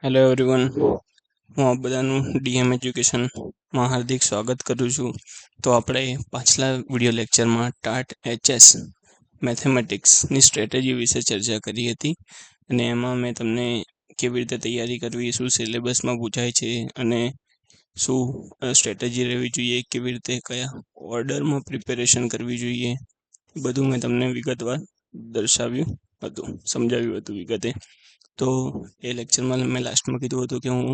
Hello everyone, હું આપ બધાનું ડીએમ એજ્યુકેશનમાં હાર્દિક સ્વાગત કરું છું. તો આપણે પાછલા વિડીયો લેક્ચરમાં ટાટ એચએસ મેથેમેટિક્સની સ્ટ્રેટેજી વિશે ચર્ચા કરી હતી અને એમાં મેં તમને કેવી રીતે તૈયારી કરવી, શું સિલેબસમાં પૂછાય છે અને શું સ્ટ્રેટેજી રહેવી જોઈએ, કેવી રીતે કયા ઓર્ડરમાં પ્રિપેરેશન કરવી જોઈએ, બધું મેં તમને વિગતવાર દર્શાવ્યું હતું, સમજાવ્યું હતું વિગતે. તો એ લેક્ચરમાં મેં લાસ્ટમાં કીધું હતું કે હું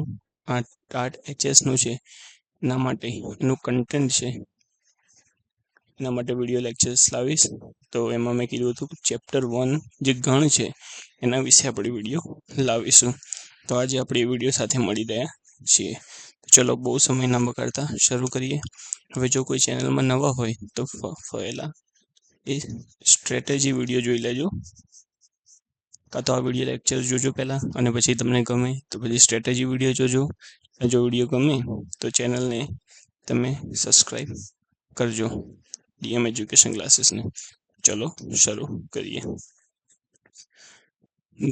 આ ટાટ એચએસનું છે એના માટે એનું કન્ટેન્ટ છે એના માટે વિડીયો લેક્ચર્સ લાવીશ. તો એમાં મેં કીધું હતું કે ચેપ્ટર 1 જે ગણ છે એના વિશે આપણે વિડીયો લાવીશું. તો આજે આપણે એ વિડીયો સાથે મળી રહ્યા છીએ. ચલો બહુ સમય ના બગાડતા શરૂ કરીએ. હવે જો કોઈ ચેનલમાં નવા હોય તો પહેલા એ સ્ટ્રેટેજી વિડીયો જોઈ લેજો, કાં તો આ વિડીયો લેક્ચર જોજો પહેલાં અને પછી તમને ગમે તો પછી સ્ટ્રેટેજી વિડીયો જોજો. જો વિડીયો ગમે તો ચેનલને તમે સબસ્ક્રાઈબ કરજો, ડીએમ એજ્યુકેશન ક્લાસીસને. ચલો શરૂ કરીએ.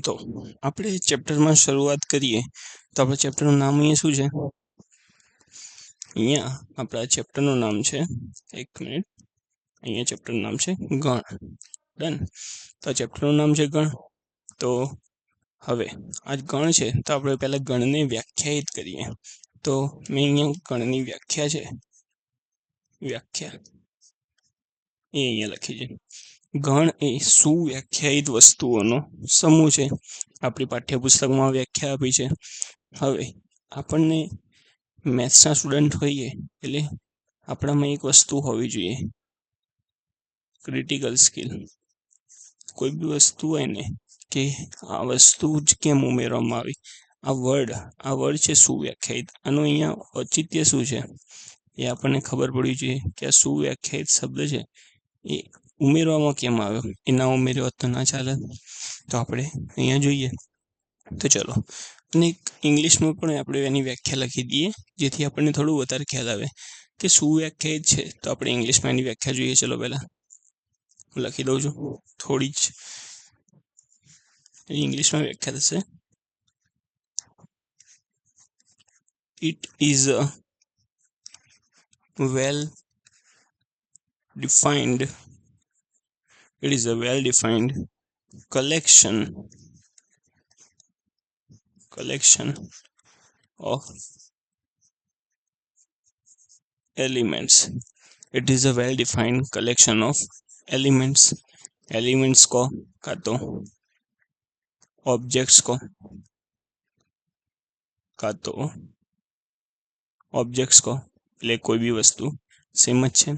તો આપણે ચેપ્ટરમાં શરૂઆત કરીએ તો આપણા ચેપ્ટરનું નામ અહીંયા શું છે? અહીંયા આપણા ચેપ્ટરનું નામ છે, એક મિનિટ, અહીંયા ચેપ્ટરનું નામ છે ગણ. ડન. તો આ ચેપ્ટરનું નામ છે ગણ. તો હવે આ ગણ છે તો આપણે પહેલા ગણને વ્યાખ્યાયિત કરીએ. તો મેં અહીંયા ગણની વ્યાખ્યા છે, વ્યાખ્યા એ અહીંયા લખી છે. ગણ એ સુવ્યાખ્યાયિત વસ્તુઓનો સમૂહ છે. આપણી પાઠ્યપુસ્તકમાં વ્યાખ્યા આપી છે. હવે આપણને મેથ્સના સ્ટુડન્ટ હોઈએ એટલે આપણામાં એક વસ્તુ હોવી જોઈએ, ક્રિટિકલ સ્કિલ. કોઈ બી વસ્તુ હોય ને કે આ વસ્તુ જ કેમ ઉમેરવામાં આવી, આ વર્ડ છે સુવ્યાખ્યાયિત. આનું અહીંયા ઔચિત્ય શું છે એ આપણને ખબર પડવી જોઈએ કે આ સુવ્યાખ્યાયિત શબ્દ છે એ ઉમેરવામાં કેમ આવ્યો, એ ના ઉમેર્યો તો ના ચાલે. તો આપણે અહીંયા જોઈએ તો ચલો, અને ઇંગ્લિશમાં પણ આપણે એની વ્યાખ્યા લખી દઈએ જેથી આપણને થોડું વધારે ખ્યાલ આવે કે સુવ્યાખ્યાયિત છે. તો આપણે ઇંગ્લિશમાં એની વ્યાખ્યા જોઈએ. ચલો પહેલા હું લખી દઉં છું, થોડી જ ઇંગ્લિશમાં વ્યાખ્યા થશે. It is a well-defined collection of elements. It is a well-defined collection of elements. Elements को का तो objects को का तो objects को એટલે કોઈ બી વસ્તુ સેમ જ છે.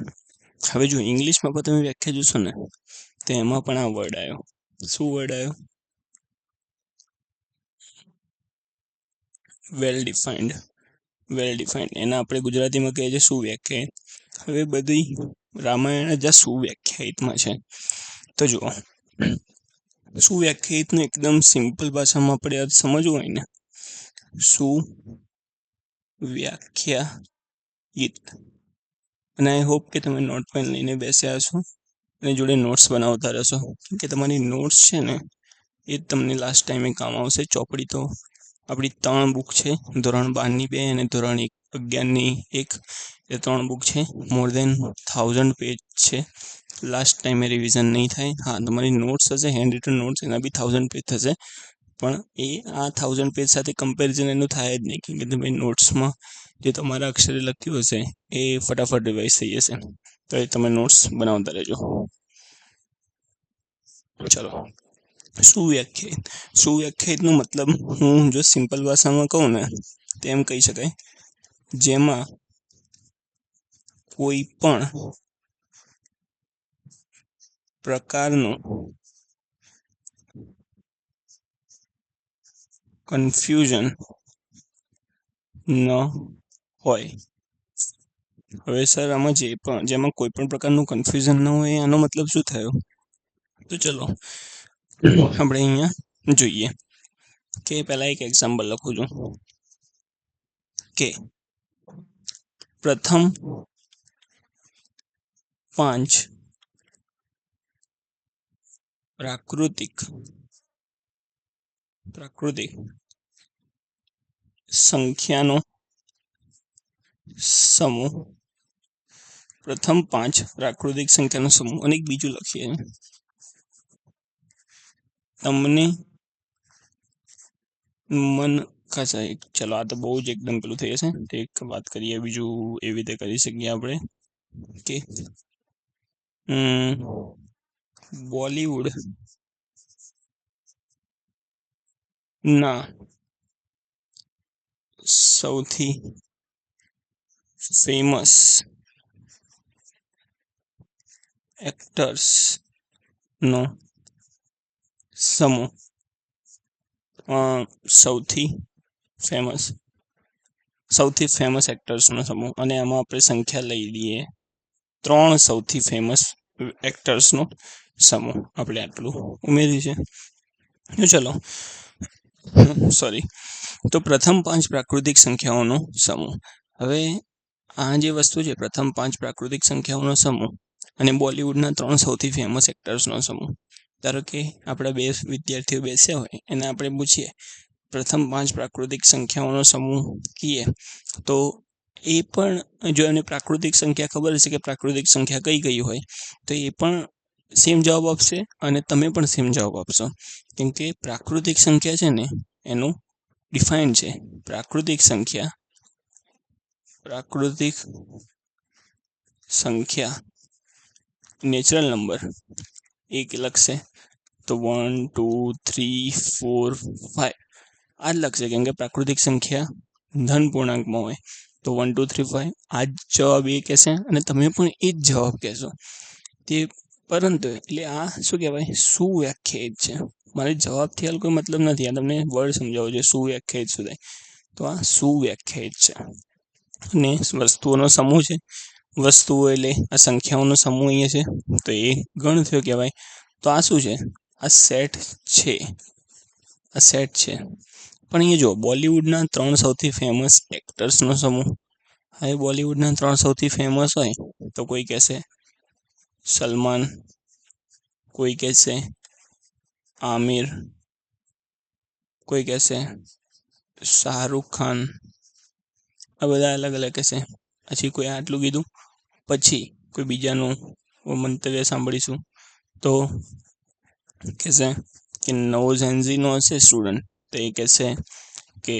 હવે જો ઇંગ્લિશમાં પણ તમે વ્યાખ્યા જોશો ને તો એમાં પણ આ વર્ડ આવ્યો. શું વર્ડ આવ્યો? વેલ ડિફાઇન્ડ. એના આપણે ગુજરાતીમાં કહીએ છીએ સુવ્યાખ્યાયિત. હવે બધી રામાયણ જ સુવ્યાખ્યાયિતમાં છે. તો જુઓ, સુવ્યાખ્યાયિતનું એકદમ સિમ્પલ ભાષામાં આપણે અર્થ સમજવું હોય ને, સુવ્યાખ્યાયિત. અને આઈ હોપ કે તમે નોટ પેન લઈને બેસ્યા હશો અને જોડે નોટ્સ બનાવતા રહેશો, કે તમારી નોટ્સ છે ને એ તમને લાસ્ટ ટાઈમે કામ આવશે. ચોપડી તો આપણી 3 બુક છે, ધોરણ 12ની 2 અને ધોરણ 11ની 1, એ 3 બુક છે. મોર દેન 1000 પેજ છે. લાસ્ટ ટાઈમે રિવિઝન નહીં થાય. હા, તમારી નોટ્સ હશે, હેન્ડ રિટન નોટ્સ, એના બી 1000 પેજ થશે, પણ એ આ 1000 પેજ સાથે કમ્પેરિઝન એનું થાય જ નહીં, કેમ કે તમે નોટ્સમાં જે તમારા અક્ષરે લખ્યું હશે એ ફટાફટ રિવાઇઝ થઈ જશે. તો એ તમે નોટ્સ બનાવતા રહેજો. ચલો, સુવ્યાખ્યાયિતનો મતલબ હું જો સિમ્પલ ભાષામાં કહું ને તો એમ કહી શકાય, જેમાં કોઈ પણ પ્રકારનું કન્ફ્યુઝન ન હોય. હવે સર આમાં જેમાં કોઈ પણ પ્રકારનું કન્ફ્યુઝન ન હોય આનો મતલબ શું થયો? તો ચલો આપણે અહીંયા જોઈએ કે પહેલા એક એક્ઝામ્પલ લખું છું કે પ્રથમ 5 પ્રાકૃતિક સંખ્યાનો સમૂહ, પ્રથમ 5 પ્રાકૃતિક સંખ્યાનો સમૂહ. અને એક બીજું લખીએ, તમને મન ખાસા. ચલો આ તો બહુ જ એકદમ પેલું થઈ જશે. એક વાત કરીએ, બીજું એવી રીતે કરી શકીએ આપણે કે બોલીવુડ ના સૌથી ફેમસ એક્ટર્સ નો સમૂહ. સૌથી ફેમસ એક્ટર્સ નો સમૂહ. અને આમાં આપણે સંખ્યા લઈ લઈએ 3 સૌથી ફેમસ એક્ટર્સ નો સમૂહ. આપણે આટલું ઉમેર્યું છે. ચલો સોરી. તો પ્રથમ 5 પ્રાકૃતિક સંખ્યાઓનો સમૂહ. હવે આ જે વસ્તુ છે, પ્રથમ 5 પ્રાકૃતિક સંખ્યાઓનો સમૂહ અને બોલિવૂડના 3 સૌથી ફેમસ એક્ટર્સનો સમૂહ. ધારો કે આપણા 2 વિદ્યાર્થીઓ બેસ્યા હોય, એને આપણે પૂછીએ પ્રથમ 5 પ્રાકૃતિક સંખ્યાઓનો સમૂહ કહીએ, તો એ પણ જો એને પ્રાકૃતિક સંખ્યા ખબર હશે કે પ્રાકૃતિક સંખ્યા કઈ કઈ હોય, તો એ પણ સેમ જવાબ આપશે અને તમે પણ સેમ જવાબ આપશો. કેમ કે પ્રાકૃતિક સંખ્યા છે ને, એનું ડિફાઇન છે. પ્રાકૃતિક સંખ્યા નેચરલ નંબર એક લખશે તો 1 2 3 4 5 આ જ લખશે. કેમ કે પ્રાકૃતિક સંખ્યા ધન પૂર્ણાંકમાં હોય તો 1 2 3 5 આ જ જવાબ એ કહેશે અને તમે પણ એ જ જવાબ કહેશો. તે પરંતુ એટલે આ શું કહેવાય, સુવ્યાખ્યાયિત છે. મારે જવાબથી હાલ કોઈ મતલબ નથી, આ તમને વર્ડ સમજાવો છે. સુવ્યાખ્યાયિત શું થાય, તો આ સુવ્યાખ્યાયિત છે. અને વસ્તુઓનો સમૂહ છે. વસ્તુઓ એટલે આ સંખ્યાઓનો સમૂહ અહીંયા છે, તો એ ગણ થયો કહેવાય. તો આ શું છે, આ સેટ છે. પણ અહીંયા જો બોલિવૂડના 3 સૌથી ફેમસ એક્ટર્સનો સમૂહ. હવે બોલિવૂડના 3 સૌથી ફેમસ હોય તો કોઈ કહેશે સલમાન, કોઈ કહેશે આમિર, કોઈ કહેશે શાહરુખ ખાન. આ બધા અલગ અલગ કહેશે. પછી કોઈ આટલું કીધું, પછી કોઈ બીજાનું મંતવ્ય સાંભળીશું તો કહેશે કે નવો ઝેન્ઝીનો હશે સ્ટુડન્ટ, તો એ કહેશે કે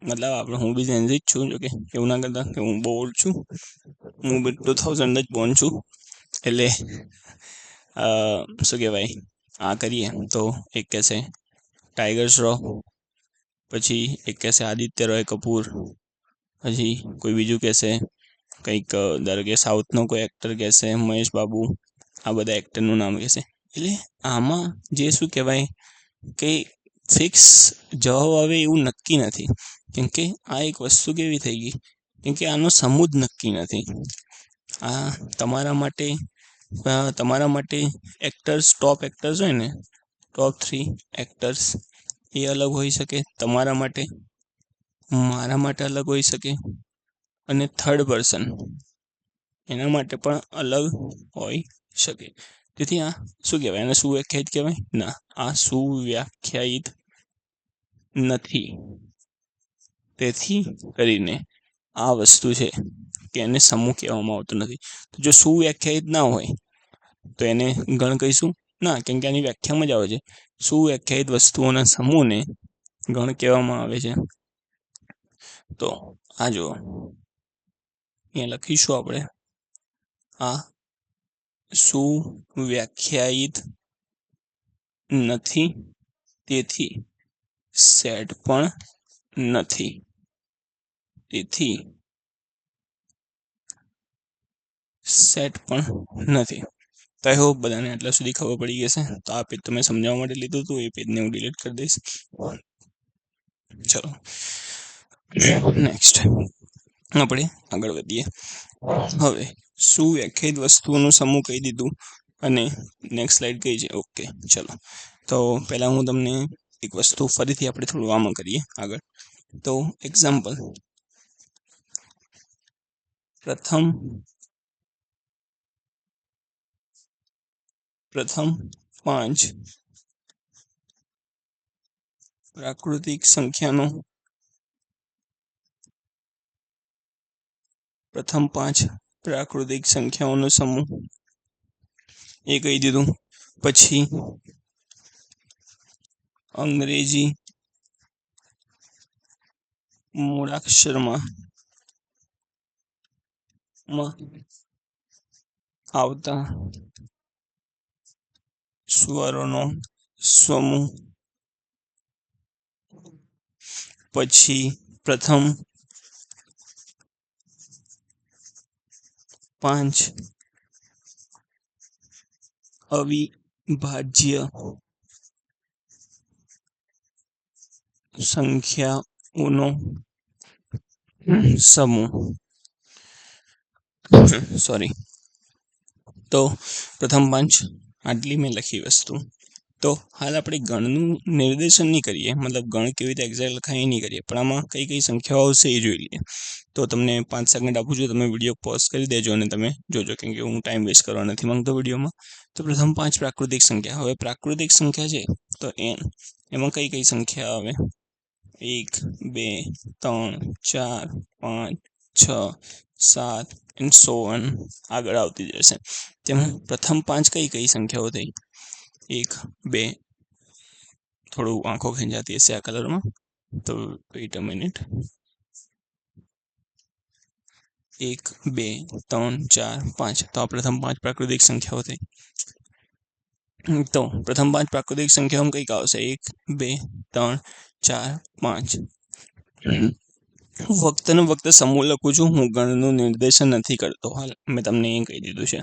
મતલબ હું બી ઝેન્ઝી જ છું, જોકે એવું ના કરતા કે હું બહુ ઓલ્ડ છું. હું બી 2000 જ બોર્ન છું. એટલે શું કહેવાય, આ કરીએ તો એક કહેશે ટાઈગર શ્રોફ, પછી એક કહેશે આદિત્ય રોય કપૂર, પછી કોઈ બીજું કહેશે કંઈક ધારો કે સાઉથનો કોઈ એક્ટર કહેશે મહેશ બાબુ. આ બધા એક્ટરનું નામ કહેશે. એટલે આમાં જે શું કહેવાય કે ફિક્સ જવાબ આવે એવું નક્કી નથી. કેમકે આ એક વસ્તુ કેવી થઈ ગઈ, કેમકે આનો સમૂહ જ નક્કી નથી. આ તમારા માટે એક્ટર્સ, ટોપ એક્ટર્સ હોય ને, ટોપ 3 એક્ટર્સ, એ અલગ હોઈ શકે. તમારા માટે, મારા માટે અલગ હોઈ શકે. અને થર્ડ પર્સન એના માટે પણ અલગ હોઈ શકે. તેથી આ શું કહેવાય, એને સુવ્યાખ્યાયિત કહેવાય? ના, આ સુવ્યાખ્યાયિત નથી. તેથી કરીને આ વસ્તુ છે કે એને સમૂહ કહેવામાં આવતો નથી. તો જો સુવ્યાખ્યાયિત ના હોય તો એને ગણ કહીશું ના, કેમ કે આની વ્યાખ્યામાં જ આવે છે. સુવ્યાખ્યાયિત વસ્તુઓના સમૂહને ગણ કહેવામાં આવે છે. તો આ જો અહીંયા લખીશું આપણે, આ સુવ્યાખ્યાયિત નથી, તેથી સેટ પણ નથી. તો આઈ હોપ બધાને આટલા સુધી ખબર પડી જશે. તો આ પેજ તમે સમજાવવા માટે લીધું હતું, એ પેજને હું ડિલીટ કરી દઈશ. ચલો નેક્સ્ટ આપણે આગળ વધીએ. હવે સુવ્યાખ્યાયિત વસ્તુઓનું સમૂહ કહી દીધું અને નેક્સ્ટ સ્લાઇડ કઈ છે. ઓકે ચલો. તો પહેલાં હું તમને એક વસ્તુ ફરીથી આપણે થોડું આમાં કરીએ આગળ. તો એક્ઝામ્પલ, પ્રથમ 5 પ્રાકૃતિક સંખ્યાનો પ્રથમ 5 પ્રાકૃતિક સંખ્યાઓનો સમૂહ એ કહી દીધું. પછી અંગ્રેજી મૂળાક્ષરમાં આવતા સ્વરોનો સમૂહ. પછી પ્રથમ 5 અવિભાજ્ય સંખ્યાઓનો સમૂહ. સોરી, તો પ્રથમ 5 આટલી મેં લખી વસ્તુ. તો હાલ આપણે ગણનું નિર્દેશન નહીં કરીએ, મતલબ ગણ કેવી રીતે એક્ઝેક્ટ લખાય એ નહીં કરીએ, પણ આમાં કઈ કઈ સંખ્યાઓ આવશે એ જોઈ લઈએ. તો તમને 5 સેકન્ડ આપું છું, તમે વિડીયો પોઝ કરી દેજો અને તમે જોજો, કેમ કે હું ટાઈમ વેસ્ટ કરવા નથી માંગતો વિડીયોમાં. તો પ્રથમ 5 પ્રાકૃતિક સંખ્યા. હવે પ્રાકૃતિક સંખ્યા છે તો એમાં કઈ કઈ સંખ્યા આવે? 1, 2, 3, 4, 5, 6, 7 and so on આગળ આવતી જશે. તેમાં પ્રથમ 5 કઈ કઈ સંખ્યાઓ થઈ? 1, 2, થોડું આંખો ખેંચાતી હશે આ કલરમાં, તો વેઇટ અ મિનિટ. 1, 2, 3, 4, 5. તો આ પ્રથમ 5 પ્રાકૃતિક સંખ્યાઓ થઈ. તો પ્રથમ 5 પ્રાકૃતિક સંખ્યાઓ કઈક આવશે? 1, 2, 3, 4, 5. ફક્ત ને ફક્ત સમૂહ લખું છું, હું ગણનું નિર્દેશન નથી કરતો. હાલ મેં તમને એ કહી દીધું છે,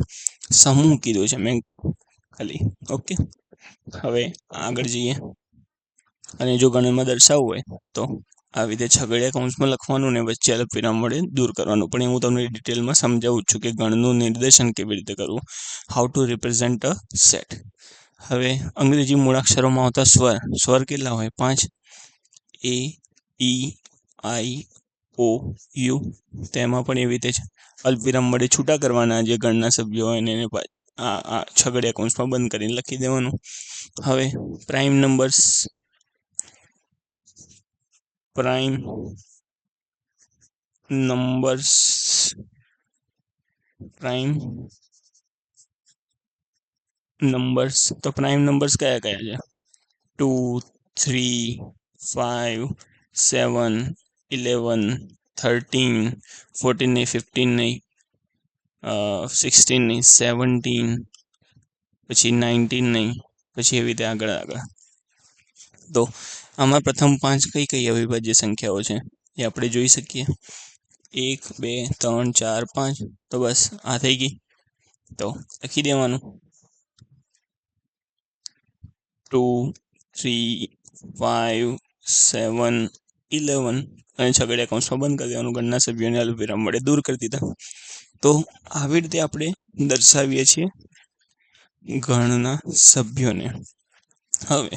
સમૂહ કીધું છે મેં ખાલી. ઓકે, હવે આગળ જઈએ. અને જો ગણનમાં દર્શાવવું હોય તો આવી રીતે છગડીયા કૌંસમાં લખવાનું ને વચ્ચે અલ્પવિરામ વડે દૂર કરવાનું. પણ એ હું તમને ડિટેલમાં સમજાવું છું કે ગણનું નિર્દેશન કેવી રીતે કરવું, how to represent a set. હવે અંગ્રેજી મૂળાક્ષરોમાં આવતા સ્વર કેટલા હોય? 5. A, E, I, O, U. તેમાં પણ એવી રીતે અલ્પવિરામ વડે છૂટા કરવાના, જે ગણના સભ્યો હોય એને આ છગડીયા કૌંસમાં બંધ કરીને લખી દેવાનું. હવે પ્રાઇમ નંબર્સ તો પ્રાઇમ નંબર્સ કયા કયા છે? 2, 3, 5, 7, 11, 13, 14 નહીં, 15 નહીં, 16 નહીં, 17, પછી 19 નહીં, પછી એવી રીતે આગળ. તો આમાં પ્રથમ 5 કઈ કઈ અવિભાજ્ય સંખ્યાઓ છે એ આપણે જોઈ શકીએ. 1, 2, 3, 4, 5. તો બસ આ થઈ ગઈ. તો લખી દેવાનું 2, 3, 5, 7, 11 અને છગડીયા કૌંસમાં બંધ કરી દેવાનું. ગણના સભ્યોને અલ્પવિરામ વડે દૂર કરી દીધા. તો આવી રીતે આપણે દર્શાવીએ છીએ ગણના સભ્યોને. હવે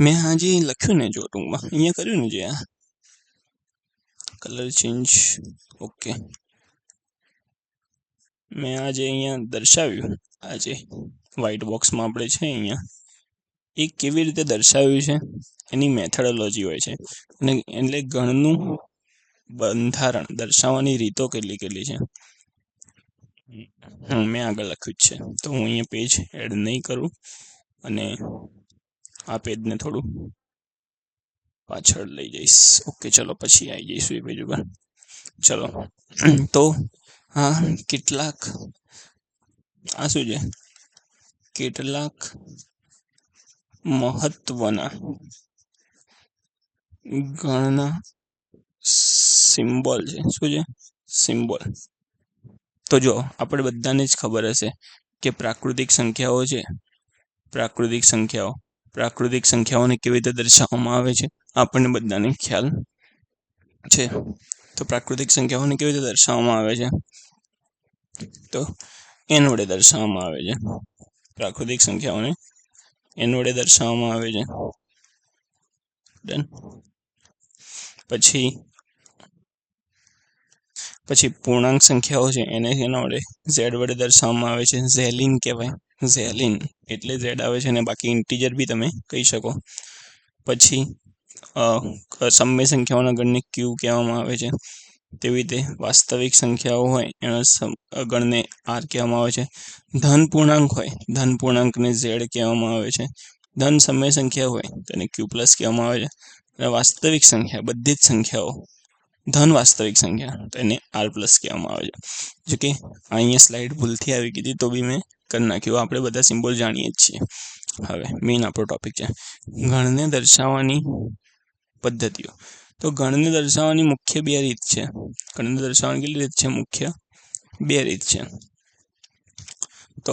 મેં આજે લખ્યું ને, જો ટૂંકમાં અહીંયા કર્યું ને, જે આ કલર ચેન્જ, ઓકે, મેં આજે અહીંયા દર્શાવ્યું, આજે વ્હાઇટ બોક્સમાં આપણે છે અહીંયા, એ કેવી રીતે દર્શાવ્યું છે એની મેથોડોલોજી હોય છે. અને એટલે ગણનું બંધારણ દર્શાવવાની રીતો કેટલી કેટલી છે મેં આગળ લખ્યું જ છે. તો હું અહીંયા પેજ એડ નહીં કરું અને આ પેજને થોડું પાછળ લઈ જઈશ. ઓકે, ચલો પછી આવી જઈશું એ પેજ ઉપર. ચલો, તો હા, કેટલાક આ શું છે? કેટલાક મહત્વના ગણના સિમ્બોલ છે. શું છે? સિમ્બોલ. તો જો આપણે બધાને જ ખબર હશે કે પ્રાકૃતિક સંખ્યાઓ છે, પ્રાકૃતિક સંખ્યાઓને કેવી રીતે દર્શાવવામાં આવે છે આપણને બધાને ખ્યાલ છે. તો પ્રાકૃતિક સંખ્યાઓને કેવી રીતે દર્શાવવામાં આવે છે? તો n વડે દર્શાવવામાં આવે છે. પ્રાકૃતિક સંખ્યાઓને n વડે દર્શાવવામાં આવે છે. ડન. પછી પૂર્ણાંક સંખ્યાઓ છે એને એના વડે z વડે દર્શાવવામાં આવે છે. ઝેલિન કહેવાય. ઝેલિન એટલે z આવે છે, અને બાકી ઇન્ટીજર બી તમે કહી શકો. પછી સમય સંખ્યાઓના ગણને q કહેવામાં આવે છે. તેવી રીતે વાસ્તવિક સંખ્યાઓ હોય એના ગણને આર કહેવામાં આવે છે. ધન પૂર્ણાંક હોય ધન પૂર્ણાંકને ઝેડ કહેવામાં આવે છે. ધન સમય સંખ્યા હોય તેને ક્યુ પ્લસ કહેવામાં આવે છે. અને વાસ્તવિક સંખ્યા બધી જ સંખ્યાઓ ધન વાસ્તવિક સંખ્યા તો એને આર પ્લસ કહેવામાં આવે છે. જોકે અહીંયા સ્લાઇડ ભૂલથી આવી ગઈ હતી તો બી મેં કરી નાખ્યું. આપણે બધા સિમ્બોલ જાણીએ જ છીએ. હવે મેઇન આપણો ટોપિક છે ગણને દર્શાવવાની પદ્ધતિઓ. તો ગણને દર્શાવવાની મુખ્ય બે રીત છે. ગણને દર્શાવવાની કેટલી રીત છે? મુખ્ય બે રીત છે. તો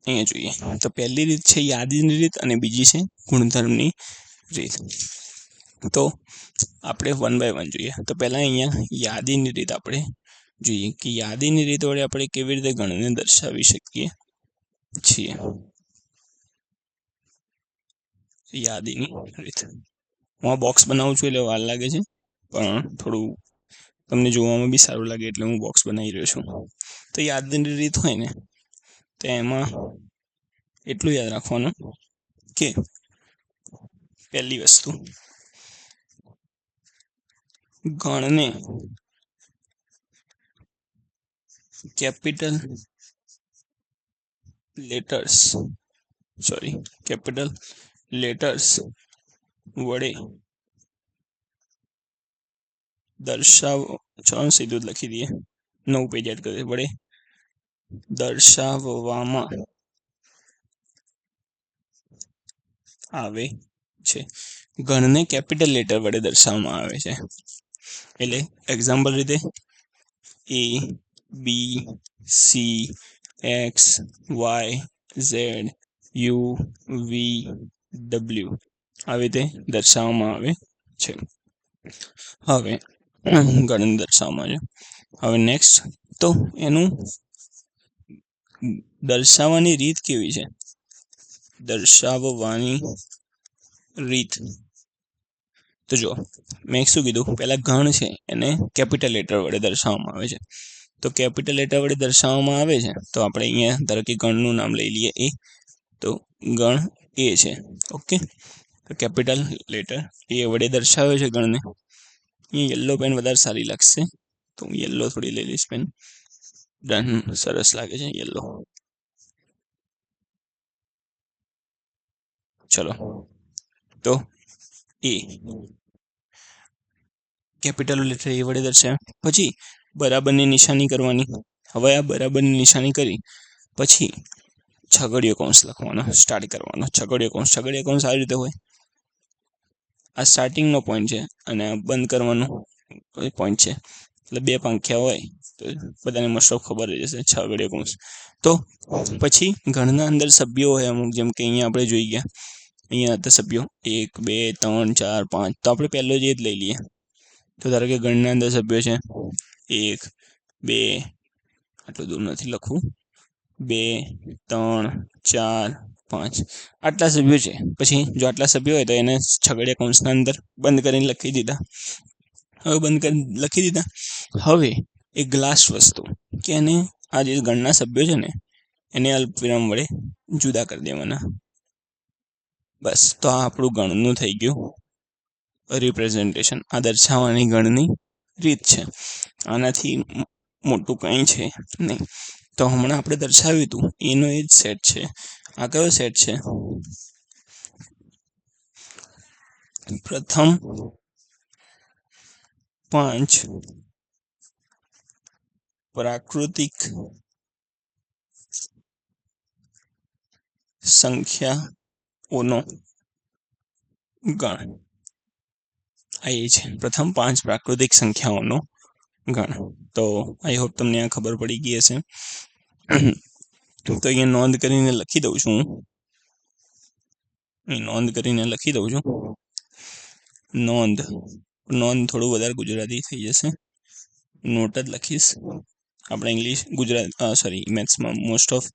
અહીંયા જોઈએ તો પહેલી રીત છે યાદીની રીત અને બીજી છે ગુણધર્મની રીત. તો આપણે વન બાય વન જોઈએ. તો પહેલા અહીંયા યાદીની રીત આપણે જોઈએ કે યાદીની રીત વડે આપણે કેવી રીતે ગણને દર્શાવી શકીએ છીએ. યાદીની રીત હું આ બોક્સ બનાવું છું એટલે વાર લાગે છે, પણ થોડું તમને જોવામાં બી સારું લાગે એટલે હું બોક્સ બનાવી રહ્યો છું. તો યાદીની રીત હોય ને તો એમાં એટલું યાદ રાખવાનું કે પહેલી વસ્તુ ગણને કેપિટલ લેટર્સ વડે દર્શાવો. ચલો સીધું જ લખી દઈએ, 9 પેજ યાદ કરીએ. વડે દર્શાવવામાં આવે છે. ગણને કેપિટલ લેટર વડે દર્શાવવામાં આવે છે. એટલે એક્ઝામ્પલ રીતે A B C X Y Z U V W આવી રીતે દર્શાવવામાં આવે છે. હવે ગણને દર્શાવવામાં આવે છે. હવે નેક્સ્ટ તો એનું દર્શાવવાની રીત કેવી છે? દર્શાવવાની રીત તો જો મેં શું કીધું, પહેલા ગણ છે એને કેપિટલ લેટર વડે દર્શાવવામાં આવે છે. તો કેપિટલ લેટર વડે દર્શાવવામાં આવે છે તો આપણે અહીંયા ધારો કે ગણનું નામ લઈ લઈએ A, તો ગણ A છે. ઓકે, તો કેપિટલ લેટર A વડે દર્શાવે છે ગણને. અહીંયા યલો પેન વધારે સારી લાગશે તો હું યલો થોડી લઈ લઈશ પેન. ડન, સરસ લાગે છે યલો. ચલો તો A કેપિટલ લેટર A વડે દર્શાવે. પછી બરાબરની નિશાની કરવાની. હવે આ બરાબરની નિશાની કરી પછી છગડીયો કૌંસ લખવાનો સ્ટાર્ટ કરવાનો. છગડીયો કૌંસ આવી રીતે હોય. આ સ્ટાર્ટિંગનો પોઈન્ટ છે અને બંધ કરવાનો પોઈન્ટ છે. એટલે બે પાંખ્યા હોય તો બધાને મોસ્ટ ઓફ ખબર જ હશે છગડીયો કૌંસ. તો પછી ગણના અંદર સભ્યો હોય અમુક, જેમ કે અહીંયા આપણે જોઈ ગયા, અહીંયા હતા સભ્યો 1 2 3 4 5. તો આપણે પહેલો જ એ જ લઈ લઈએ. તો ધારો કે ગણના અંદર સભ્યો છે 1 2, આટલું દૂર નથી લખવું, 2 3 4 5 આટલા સભ્યો છે. પછી જો આટલા સભ્યો હોય તો એને છગડીયા કૌંસના અંદર બંધ કરીને લખી દીધા. હવે બંધ કરી લખી દીધા. હવે એક લાસ્ટ વસ્તુ કે એને આ જે ગણના સભ્યો છે ને એને અલ્પવિરામ વડે જુદા કરી દેવાના. બસ, તો આ આપણું ગણનું થઈ ગયું રિપ્રેઝન્ટેશન. આ દર્શાવવાની ગણની રીત છે. આનાથી મોટું કંઈ છે નહીં. તો હમણાં આપણે દર્શાવ્યું હતું એનો એ જ સેટ છે. આ કયો સેટ છે? પ્રથમ 5 પ્રાકૃતિક સંખ્યાઓનો ગણ. આ એ છે પ્રથમ 5 પ્રાકૃતિક સંખ્યાઓનો ગણ. તો આઈ હોપ તમને આ ખબર પડી ગઈ હશે. તો અહીંયા નોંધ કરીને લખી દઉં છું. નોંધ થોડું વધારે ગુજરાતી થઈ જશે. નોટ જ લખીશ. આપણે મેથ્સમાં મોસ્ટ ઓફ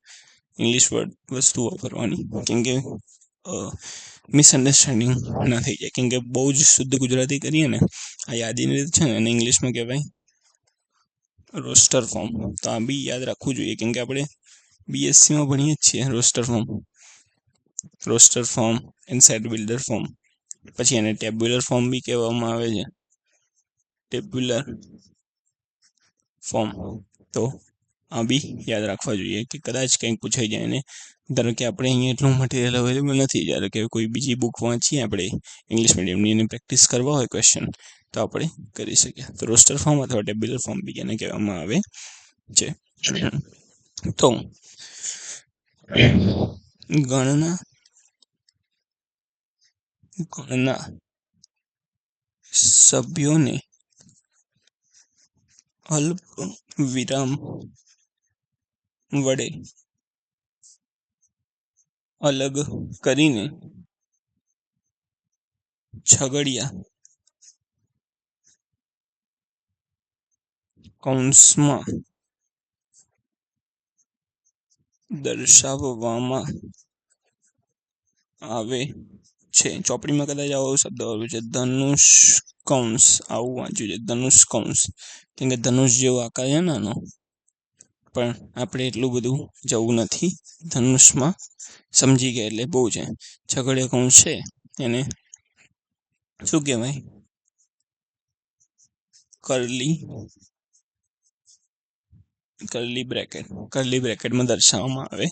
ઇંગ્લિશ વર્ડ વસ્તુ વાપરવાની, કેમ કે મિસઅન્ડરસ્ટેન્ડિંગ ના થઈ જાય. કેમ કે બહુ જ શુદ્ધ ગુજરાતી કરીએ ને, આ યાદીની રીત છે ને એને ઇંગ્લિશમાં કહેવાય રોસ્ટર ફોર્મ. તો આ બી યાદ રાખવું જોઈએ, કેમ કે આપણે BScમાં ભણીએ જ છીએ roster form and set builder form. પછી એને ટેબ્યુલર ફોર્મ બી કહેવામાં આવે છે. Tabular form. તો આ બી યાદ રાખવા જોઈએ કે કદાચ કંઈક પૂછાઈ જાય ને ધારો કે આપણે અહીંયા એટલું મટીરિયલ અવેલેબલ નથી, ધારો કે કોઈ બીજી બુક વાંચીએ આપણે ઇંગ્લિશ મીડિયમની એને પ્રેક્ટિસ કરવા હોય ક્વેશ્ચન તો આપણે કરી શકીએ. તો રોસ્ટર ફોર્મ અથવા ટેબ્યુલર ફોર્મ બી એને કહેવામાં આવે છે. તો ગણના સભ્યોને અલ્પ વિરામ વડે અલગ કરીને છગડિયા કૌંસમાં દર્શાવવામાં આવે છે. ચોપડીમાં કદાચ આવો શબ્દ આવ્યો છે, ધનુષ કૌંસ, આવું વાંચ્યું છે, ધનુષ કૌંસ, કેમ કે ધનુષ જેવો આકાર છે ને આનો, પણ આપણે એટલું બધું જવું નથી ધનુષમાં, સમજી ગયા એટલે બહુ છે. છગડીયા કૌંસ છે એને શું કહેવાય? કર્લી બ્રેકેટમાં દર્શાવવામાં આવે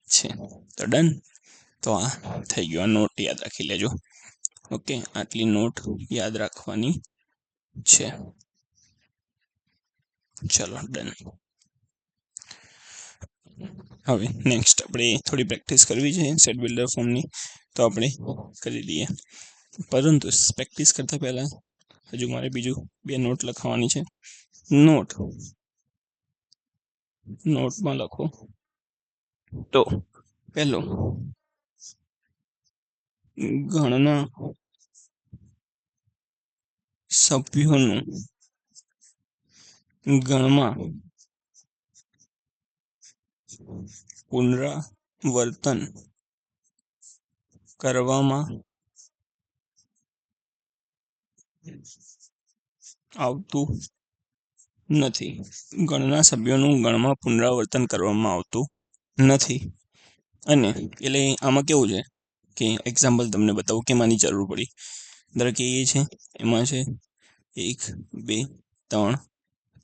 છે. તો ડન. તો આ થઈ ગયું. આ નોટ યાદ રાખી લેજો. ઓકે, આટલી નોટ યાદ રાખવાની છે. ચલો ડન. હવે નેક્સ્ટ આપણે થોડી પ્રેક્ટિસ કરવી છે સેટ બિલ્ડર ફોર્મની, તો આપણે કરી દઈએ. પરંતુ પ્રેક્ટિસ કરતા પહેલા હજુ મારે બીજું 2 નોટ લખવાની છે. નોટમાં લખો. તો પહેલો, ગણના સભ્યોનું ગણમાં પુનરાવર્તન કરવામાં આવતું નથી. ગણના સભ્યોનું ગણમાં પુનરાવર્તન કરવામાં આવતું નથી. અને એટલે આમાં કેવું છે કે એક્ઝામ્પલ તમને બતાવું કે માની જરૂર પડી. ધારો કે એ છે, એમાં છે 1 2 3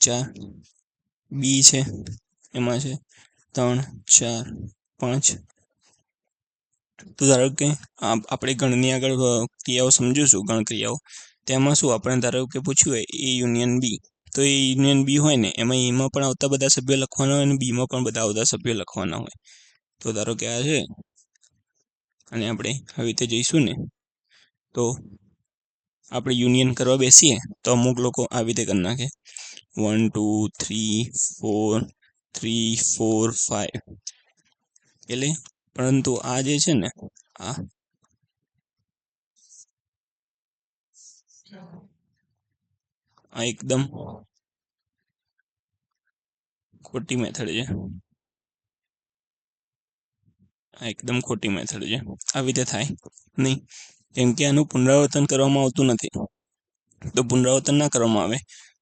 4, બી છે એમાં છે 3 4 5. તો ધારો કે આપણે ગણની આગળ ક્રિયાઓ સમજીશું, ગણ ક્રિયાઓ, તેમાં શું આપણે ધારો કે પૂછ્યું હોય એ યુનિયન બી, તો એ યુનિયન બી હોય ને એમાં એમાં પણ આવતા બધા સભ્યો લખવાના હોય અને બીમાં પણ બધા આવતા સભ્યો લખવાના હોય. તો ધારો કે આ છે અને આપણે આવી રીતે જઈશું ને, તો આપણે યુનિયન કરવા બેસીએ તો અમુક લોકો આવી રીતે કરી નાખે 1 2 3 4 3 4 5. એટલે પરંતુ આ જે છે ને આ એકદમ ખોટી મેથડ છે. એકદમ ખોટી મેથડ છે. આવી રીતે થાય નહીં, કેમ કે આનું પુનરાવર્તન કરવામાં આવતું નથી. તો પુનરાવર્તન ના કરવામાં આવે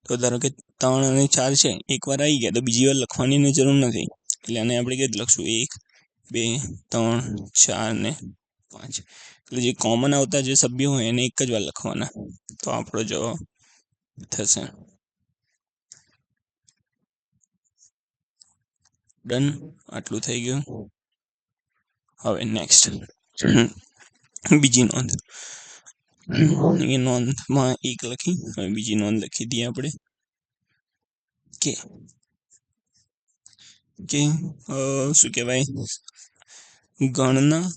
તો ધારો કે 3 અને 4 છે, એકવાર આવી ગયા તો બીજી વાર લખવાની જરૂર નથી. એટલે આને આપણે કેવી લખશું? 1 2 3 4 ને 5. એટલે જે કોમન આવતા જે સભ્યો હોય એને એક જ વાર લખવાના. તો આપણો જવાબ થશે. ડન. આટલું થઈ ગયું. હવે નેક્સ્ટ બીજી નોંધ. એ નોંધમાં 1 લખી, હવે બીજી નોંધ લખી દઈએ આપણે કે શું કહેવાય, ગણના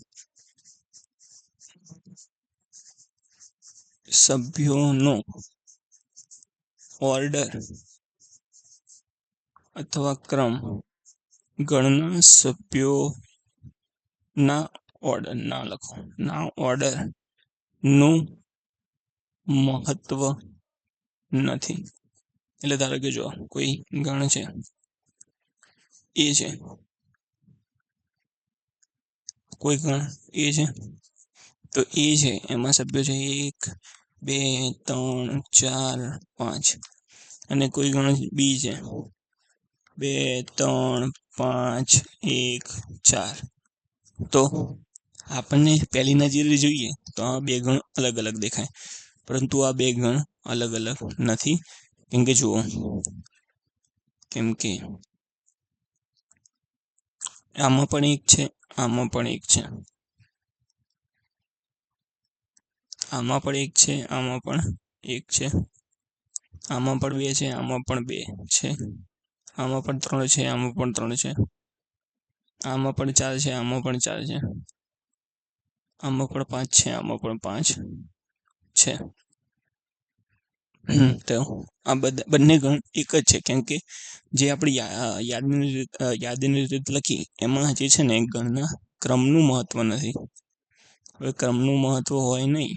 સભ્યોનો ઓર્ડર અથવા ક્રમ ગણના સભ્યોના ઓર્ડર ના લખો, ના ઓર્ડર નું મહત્વ નથી. એટલે ધારો કે જો કોઈ ગણ છે એ છે, કોઈ ગણ એ છે, તો એ છે એમાં સભ્યો છે 1 2 3 4 5. અને કોઈ ગણ બી છે 2 3 5 1 4. તો આપણને પહેલી નજરે જોઈએ તો આ 2 ગણ અલગ અલગ દેખાય, પરંતુ આ 2 ગણ અલગ અલગ નથી. કેમ કે જુઓ કેમ કે આમાં પણ એક છે, આમાં પણ એક છે, આમાં પણ એક છે, આમાં પણ એક છે, આમાં પણ બે છે, આમાં પણ બે છે, આમાં પણ ત્રણ છે, આમાં પણ ત્રણ છે, આમાં પણ ચાર છે, આમાં પણ ચાર છે, આમાં પણ પાંચ છે, આમાં પણ પાંચ છે. તો આ બધા બંને ગણ એક જ છે, કેમ કે જે આપણી યાદીની રીત લખી એમાં જે છે ને ગણના ક્રમનું મહત્વ નથી. હવે ક્રમનું મહત્વ હોય નહીં,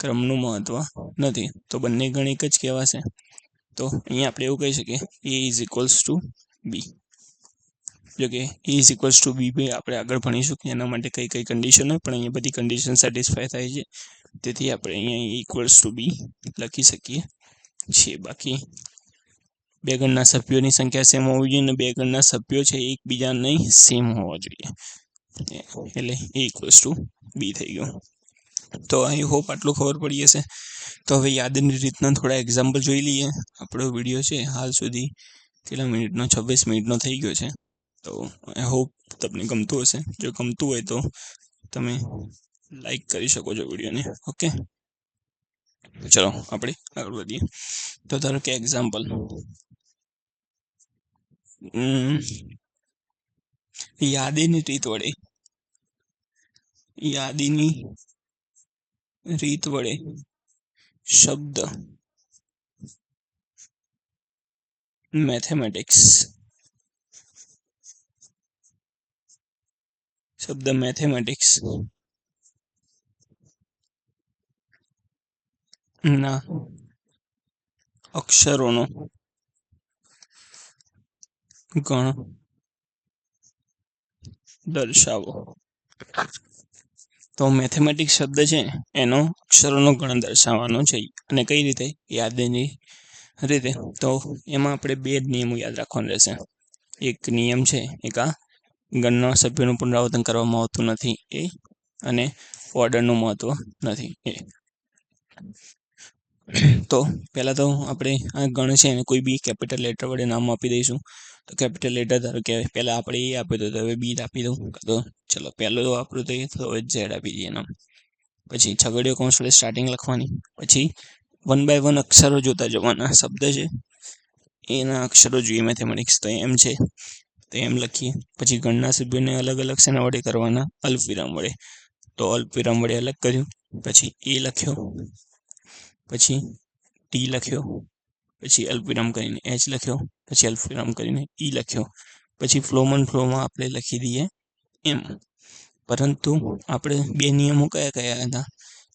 ક્રમનું મહત્વ નથી તો બંને ગણ એક જ કહેવાશે. તો અહીંયા આપણે એવું કહી શકીએ a ઇઝ ઇક્વલ્સ ટુ બી. જો કે a ઇઝ ઇક્વલ્સ ટુ બી આપણે આગળ ભણીશું કે એના માટે કઈ કઈ કન્ડિશન હોય, પણ અહીંયા બધી કન્ડિશન સેટિસ્ફાય થાય છે, તેથી આપણે અહીંયા ઇક્વલ્સ ટુ બી લખી શકીએ છીએ. બાકી બે ગણના સભ્યોની સંખ્યા સેમ હોવી જોઈએ અને બે ગણના સભ્યો છે એકબીજા નહીં સેમ હોવા જોઈએ, એટલે a ઇક્વલ્સ ટુ બી થઈ ગયું. તો આઈ હોપ આટલું ખબર પડી હશે. તો હવે યાદની રીતના થોડા એક્ઝામ્પલ જોઈ લઈએ. આપણો વિડીયો છે હાલ સુધી કેટલા મિનિટનો, 26 મિનિટનો થઈ ગયો છે. તો આઈ હોપ તમને ગમતું હશે. જો ગમતું હોય તો તમે લાઈક કરી શકો છો વિડીયોને. ઓકે, ચલો આપણે આગળ વધીએ. તો ધારો કે એક્ઝામ્પલ, યાદીની રીત વડે શબ્દ મેથેમેટિક્સ ના અક્ષરોનો ગણ દર્શાવો. તો મેથેમેટિક્સ શબ્દ છે એનો અક્ષરોનો ગણ દર્શાવવાનો છે. અને કઈ રીતે? યાદીની રીતે. તો એમાં આપણે બે જ નિયમો યાદ રાખવાના રહેશે. એક નિયમ છે એક આ ગણના સભ્યોનું પુનરાવર્તન કરવામાં આવતું નથી એ, અને ઓર્ડરનું મહત્વ નથી એ. તો પહેલા તો આપણે આ ગણ છે એને કોઈ બી કેપિટલ લેટર વડે નામ આપી દઈશું. તો કેપિટલ લેટર ધારો કે પહેલા આપણે એ આપ્યું હતું તો હવે બી આપી દઉં. તો ચલો પહેલું વાપરું તો એ, તો હવે ઝેડ આપી દઈએ નામ. પછી છગડીયો કૌંસ વડે સ્ટાર્ટિંગ લખવાની. પછી 1 by 1 અક્ષરો જોતા જવાના. શબ્દ છે એના અક્ષરો જોઈએ મેથેમેટિક્સ, તો એમ છે તો એમ લખીએ. પછી ગણના સભ્યોને અલગ અલગ શેના વડે કરવાના? અલ્પવિરામ વડે. તો અલ્પવિરામ વડે અલગ કર્યું. પછી એ લખ્યો, પછી ટી લખ્યો, પછી અલ્પવિરામ કરીને એચ લખ્યો, પછી અલ્પવિરામ કરીને ઈ લખ્યો. પછી ફ્લોમાં આપણે લખી દઈએ એમ. પરંતુ આપણે બે નિયમો કયા કયા હતા?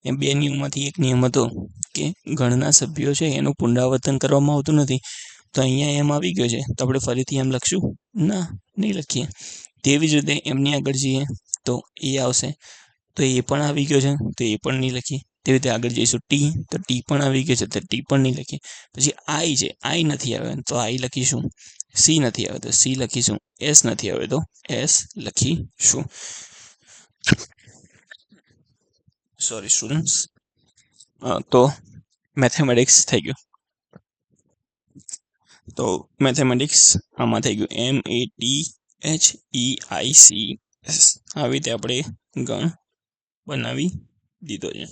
એ બે નિયમોમાંથી એક નિયમ હતો કે ગણના સભ્યો છે એનું પુનરાવર્તન કરવામાં આવતું નથી. તો અહીંયા એમ આવી ગયો છે તો આપણે ફરીથી એમ લખશું? ના, નહીં લખીએ. તેવી જ રીતે એમની આગળ જઈએ તો એ આવશે, તો એ પણ આવી ગયો છે તો એ પણ નહીં લખીએ. તેવી રીતે આગળ જઈશું ટી, તો ટી પણ આવી ગયો છે તો ટી પણ નહીં લખીએ. પછી આઈ છે, આઈ નથી આવે તો આઈ લખીશું. સી નથી આવે તો સી લખીશું. એસ નથી આવે તો એસ લખીશું. Sorry students. તો મેથેમેટિક્સ થઈ ગયું. તો મેથેમેટિક્સ આમાં થઈ ગયું METHEICS. આવી રીતે આપણે ગણ બનાવી દીધો છે.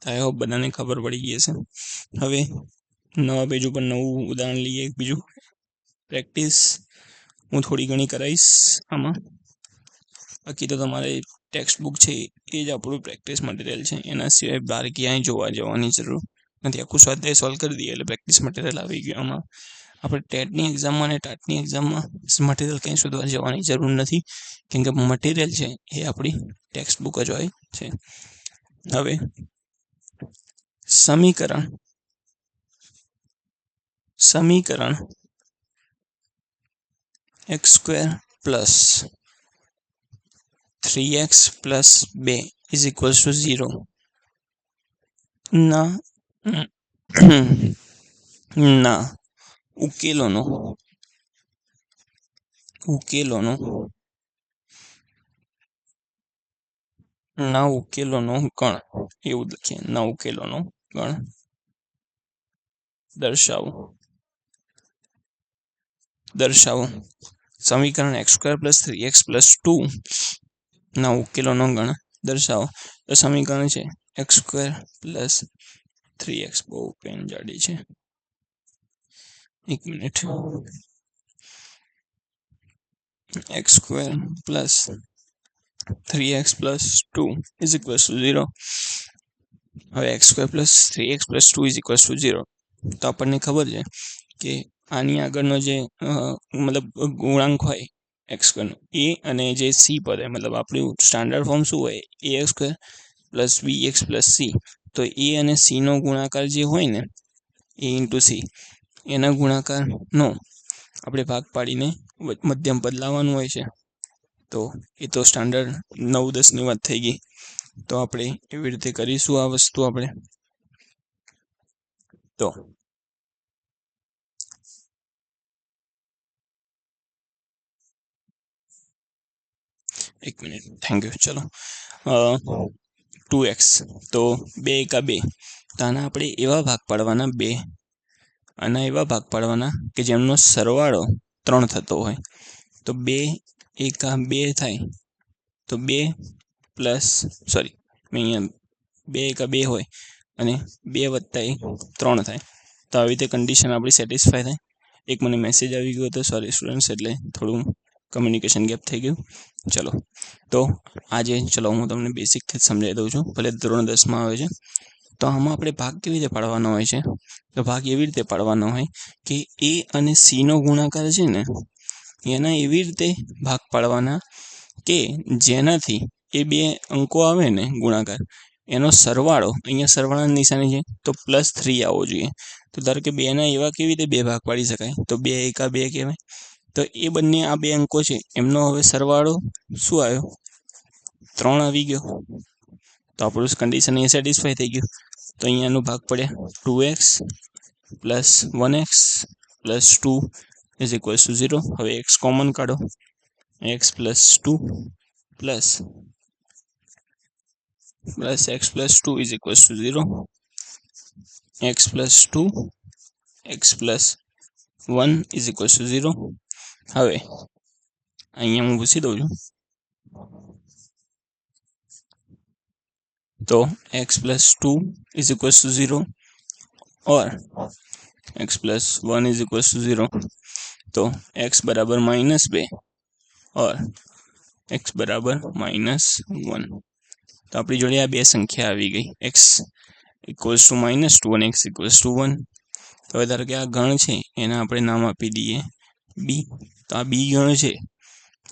આઈ હોપ બધાને ખબર પડી ગઈ હશે. હવે નવા પેજ ઉપર નવું ઉદાહરણ લઈએ. બીજું પ્રેક્ટિસ હું થોડી ઘણી કરાવીશ આમાં. બાકી તો તમારે ટેક્સ્ટ બુક છે એ જ આપણું પ્રેક્ટિસ મટીરિયલ છે. એના સિવાય બહાર ક્યાંય જોવા જવાની જરૂર નથી. આખું સ્વાધ્યાય સોલ્વ કરી દઈએ એટલે પ્રેક્ટિસ મટીરિયલ આવી ગયું. આમાં આપણે ટેટની એક્ઝામમાં અને ટાટની એક્ઝામમાં મટીરિયલ કંઈ શોધવા જવાની જરૂર નથી, કેમ કે મટીરિયલ છે એ આપણી ટેક્સ્ટ બુક જ હોય છે. હવે સમીકરણ x² plus 3x plus 2 is equals to 0 ના ઉકેલોનો ગણ, એવું જ લખીએ. ના ઉકેલોનો ગણ દર્શાવો સમીકરણ x² + 3x + 2 ના ઉકેલોનો ગણ દર્શાવો. તો સમીકરણ છે x² + 3x. બહુ પેન જાડી છે, 1 મિનિટ. x² + 3x + 2 = 0. હવે x² + 3x + 2 = 0. તો આપણને ખબર છે કે આની આગળનો જે મતલબ ગુણાંક હોય x² નો એ અને જે c પદ હોય, મતલબ આપણું સ્ટાન્ડર્ડ ફોર્મ શું હોય, ax² + bx + c. તો a અને c નો ગુણાકાર જે હોય ને, a × c, એના ગુણાકારનો આપણે ભાગ પાડીને મધ્યમ પદ લાવવાનું હોય છે. તો એ તો સ્ટાન્ડર્ડ 9-10ની વાત થઈ ગઈ. તો આપણે એવી રીતે કરીશું આ વસ્તુ. આપણે તો 1 મિનિટ, થેન્ક યુ. ચલો 2x. તો 2 × 2. તો આના આપણે એવા ભાગ પાડવાના, આના એવા ભાગ પાડવાના કે જેમનો સરવાળો 3 થતો હોય. તો 2 × 2 થાય. તો 2 સોરી, અહીંયા 2 × 2 હોય અને 2 + 1 3 થાય. તો આવી રીતે કન્ડિશન આપણી સેટિસ્ફાય થાય. એક મને મેસેજ આવી ગયો હતો, સોરી સ્ટુડન્ટ્સ, એટલે થોડું કમ્યુનિકેશન ગેપ થઈ ગયું. ચલો, તો આજે ચલો હું તમને બેસિકથી જ સમજાવી દઉં છું, ભલે ધોરણ 10માં આવે છે. તો આમાં આપણે ભાગ કેવી રીતે પાડવાનો હોય છે? તો ભાગ એવી રીતે પાડવાનો હોય કે a અને c નો ગુણાકાર છે ને, એના એવી રીતે ભાગ પાડવાના કે જેનાથી એ 2 અંકો આવે ને ગુણાકાર, એનો સરવાળો, અહીંયા સરવાળાની નિશાની છે તો +3 આવવો જોઈએ. તો ધારો કે 2ના એવા કેવી રીતે 2 ભાગ પાડી શકાય? તો 2 × 2 કહેવાય. તો એ બંને આ 2 અંકો છે, એમનો હવે સરવાળો શું આવ્યો? 3 આવી ગયો. તો આપણું કન્ડિશન અહીંયા સેટિસ્ફાય થઈ ગયું. તો અહીંયાનો ભાગ પડ્યા 2x + 1x + 2 = 0. હવે x કોમન કાઢો. x + 2 + x + 2 = 0. x + 2 x + 1 = 0. હવે અહીંયા હું પૂછી દઉં છું. તો x + 2 = 0 और x + 1 = 0. तो x = -2 और x = -1. તો આપણી જોડે આ 2 સંખ્યા આવી ગઈ, x = -2 અને x = 1. તો હવે ધારો કે આ ગણ છે, એને આપણે નામ આપી દઈએ b. તો આ b ગણ છે,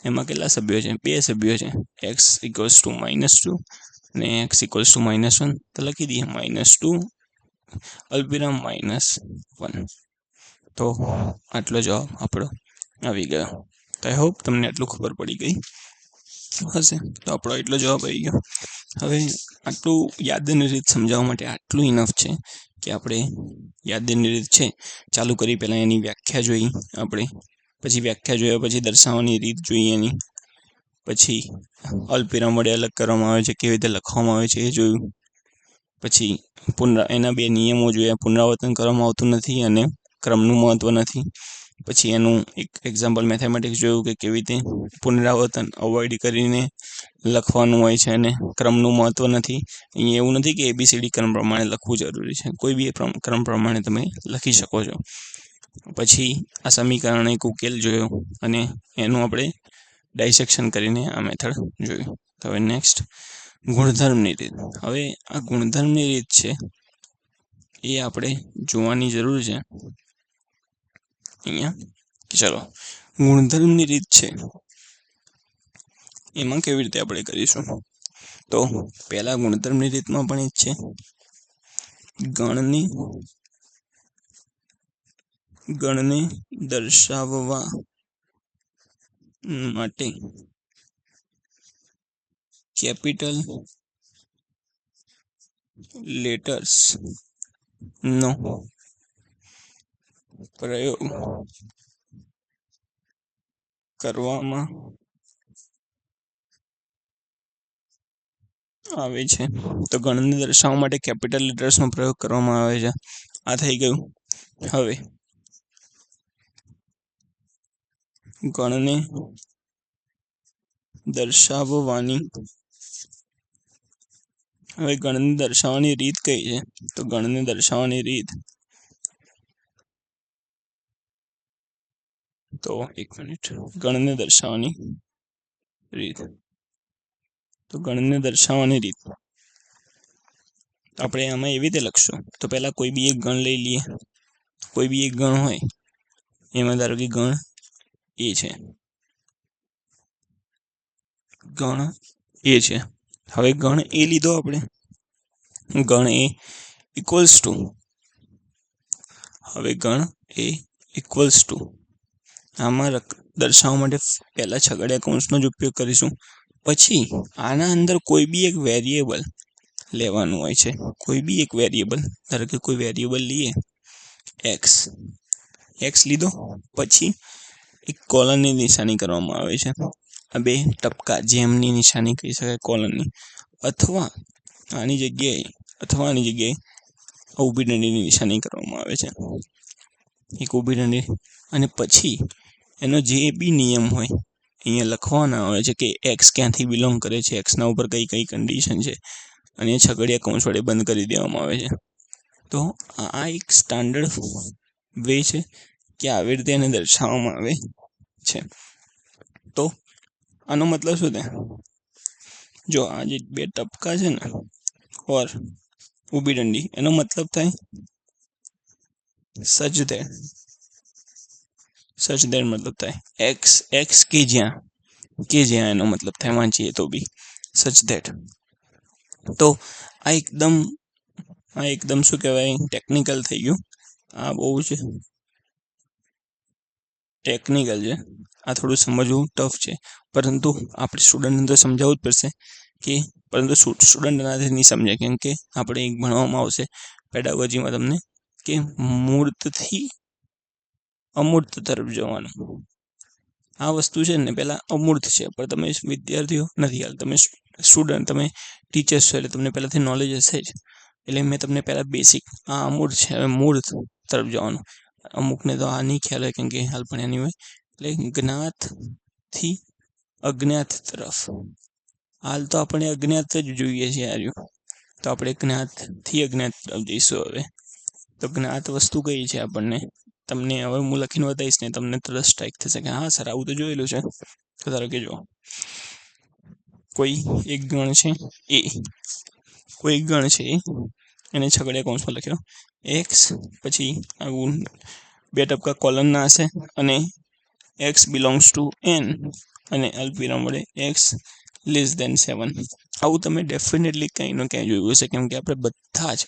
એમાં કેટલા સભ્યો છે? 2 સભ્યો છે. x = -2 અને x = -1. તો લખી દઈએ -2 અલ્પવિરામ -1. તો આટલો જવાબ આપણો આવી ગયો. તો આઈ હોપ તમને આટલું ખબર પડી ગઈ હશે. તો આપણો એટલો જવાબ આવી ગયો. હવે આટલું યાદની રીત સમજાવવા માટે આટલું ઇનફ છે કે આપણે યાદની રીત છે ચાલુ કરી પહેલાં એની વ્યાખ્યા જોઈ આપણે, પછી વ્યાખ્યા જોયા પછી દર્શાવવાની રીત જોઈએ એની, પછી અલ્પવિરામ વડે અલગ કરવામાં આવે છે, કેવી રીતે લખવામાં આવે છે એ જોયું. પછી એના 2 નિયમો જોયા, પુનરાવર્તન કરવામાં આવતું નથી અને ક્રમનું મહત્વ નથી. પછી એનું એક એક્ઝામ્પલ મેથેમેટિક્સ જોયું કે કેવી રીતે પુનરાવર્તન અવોઇડ કરીને લખવાનું હોય છે અને ક્રમનું મહત્વ નથી. અહીંયા એવું નથી કે ABCD ક્રમ પ્રમાણે લખવું જરૂરી છે, કોઈ બી ક્રમ પ્રમાણે તમે લખી શકો છો. પછી આ સમીકરણ એક ઉકેલ જોયો અને એનું આપણે ડાયસેક્શન કરીને આ મેથડ જોયું. તો હવે નેક્સ્ટ ગુણધર્મની રીત. હવે આ ગુણધર્મની રીત છે એ આપણે જોવાની જરૂર છે અહીંયા. ચલો, ગુણધર્મની રીત છે એમાં કેવી રીતે આપણે કરીશું? તો પહેલા ગુણધર્મની રીતમાં પણ એ જ છે, ગણને દર્શાવવા માટે કેપિટલ લેટર્સ નો પ્રયોગ કરવામાં આવે છે. તો ગણને દર્શાવવા માટે કેપિટલ લેટર્સનો પ્રયોગ કરવામાં આવે છે. આ થઈ ગયું. હવે ગણને દર્શાવવાની રીત કઈ છે? તો ગણને દર્શાવવાની રીત તો 1 મિનિટ. ગણને દર્શાવવાની રીત આપણે આમાં એવી રીતે લખશું. તો પહેલા કોઈ બી એક ગણ લઈ લઈએ. કોઈ બી એક ગણ હોય એમાં ધારો કે ગણ એ છે. હવે ગણ એ લીધો આપણે. ગણ એ ઇક્વલ્સ ટુ આમાં દર્શાવવા માટે પહેલા છગડીયા કૌંસનો જ ઉપયોગ કરીશું. પછી આના અંદર કોઈ બી એક વેરિયેબલ લેવાનું હોય છે. કોઈ બી એક વેરિયેબલ, ધારો કે કોઈ વેરિયેબલ લઈએ એક્સ લીધો. પછી એક કોલનની નિશાની કરવામાં આવે છે. આ બે ટપકા જેમની નિશાની કહી શકાય કોલનની, અથવા આની જગ્યાએ ઊભી દંડીની નિશાની કરવામાં આવે છે. એક ઊભી દંડી. અને પછી એનો જે બી નિયમ હોય અહીંયા લખવાના આવે છે કે એક્સ ક્યાંથી બિલોંગ કરે છે, એક્સના ઉપર કઈ કઈ કન્ડિશન છે, અને છગડીયા કૌંસ વડે બંધ કરી દેવામાં આવે છે. તો આ એક સ્ટાન્ડર્ડ વે છે કે આવી રીતે એને દર્શાવવામાં આવે છે. તો આનો મતલબ શું થાય? જો આ જે બે ટપકા છે ને ઓર ઊભી દંડી, એનો મતલબ થાય સચ ધેટ મતલબ થાય એક્સ કે જ્યાં એનો મતલબ થાય, વાંચીએ તો બી સચ ધેટ. તો આ એકદમ શું કહેવાય, ટેકનિકલ થઈ ગયું. આ બહુ જ ટેકનિકલ છે. આ થોડું સમજવું ટફ છે, પરંતુ આપણે સ્ટુડન્ટને તો સમજાવવું જ પડશે. પરંતુ સ્ટુડન્ટ એનાથી નહીં સમજે, કેમ કે આપણે એક ભણવામાં આવશે પેડાગોજીમાં તમને કે મૂર્તથી અમૂર્ત તરફ જવાનું. આ વસ્તુ છે ને પહેલાં અમૂર્ત છે, પણ તમે વિદ્યાર્થીઓ નથી હાલ, તમે સ્ટુડન્ટ, તમે ટીચર્સ છો, એટલે તમને પહેલાંથી નોલેજ હશે જ. એટલે મેં તમને પહેલાં બેસિક આ અમૂર્ત છે, હવે મૂર્ત તરફ જવાનું. અમુકને તો આ નહીં ખ્યાલ હોય, કેમ કે હાલ ભણ્યા નહીં હોય. એટલે જ્ઞાતથી અજ્ઞાત તરફ. હાલ તો આપણે અજ્ઞાત જ જોઈએ છે યાર. તો આપણે જ્ઞાતથી અજ્ઞાત તરફ જઈશું. હવે તો જ્ઞાત વસ્તુ કઈ છે આપણને, તમને હવે હું લખીને બતાવીશ ને તમને તરત સ્ટ્રાઇક થશે કે હા સર આવું તો જોયેલું છે. તો ધારો કે જો કોઈ એક ગણ છે એને છગડીયા કૌંસમાં લખ્યો એક્સ, પછી આવું બે ટપકા કોલનના હશે, અને એક્સ બિલોંગ્સ ટુ એન, અને અલ્પવિરામ વડે એક્સ <7. આવું તમે ડેફિનેટલી કંઈ ને ક્યાંય જોયું હશે, કેમ કે આપણે બધા જ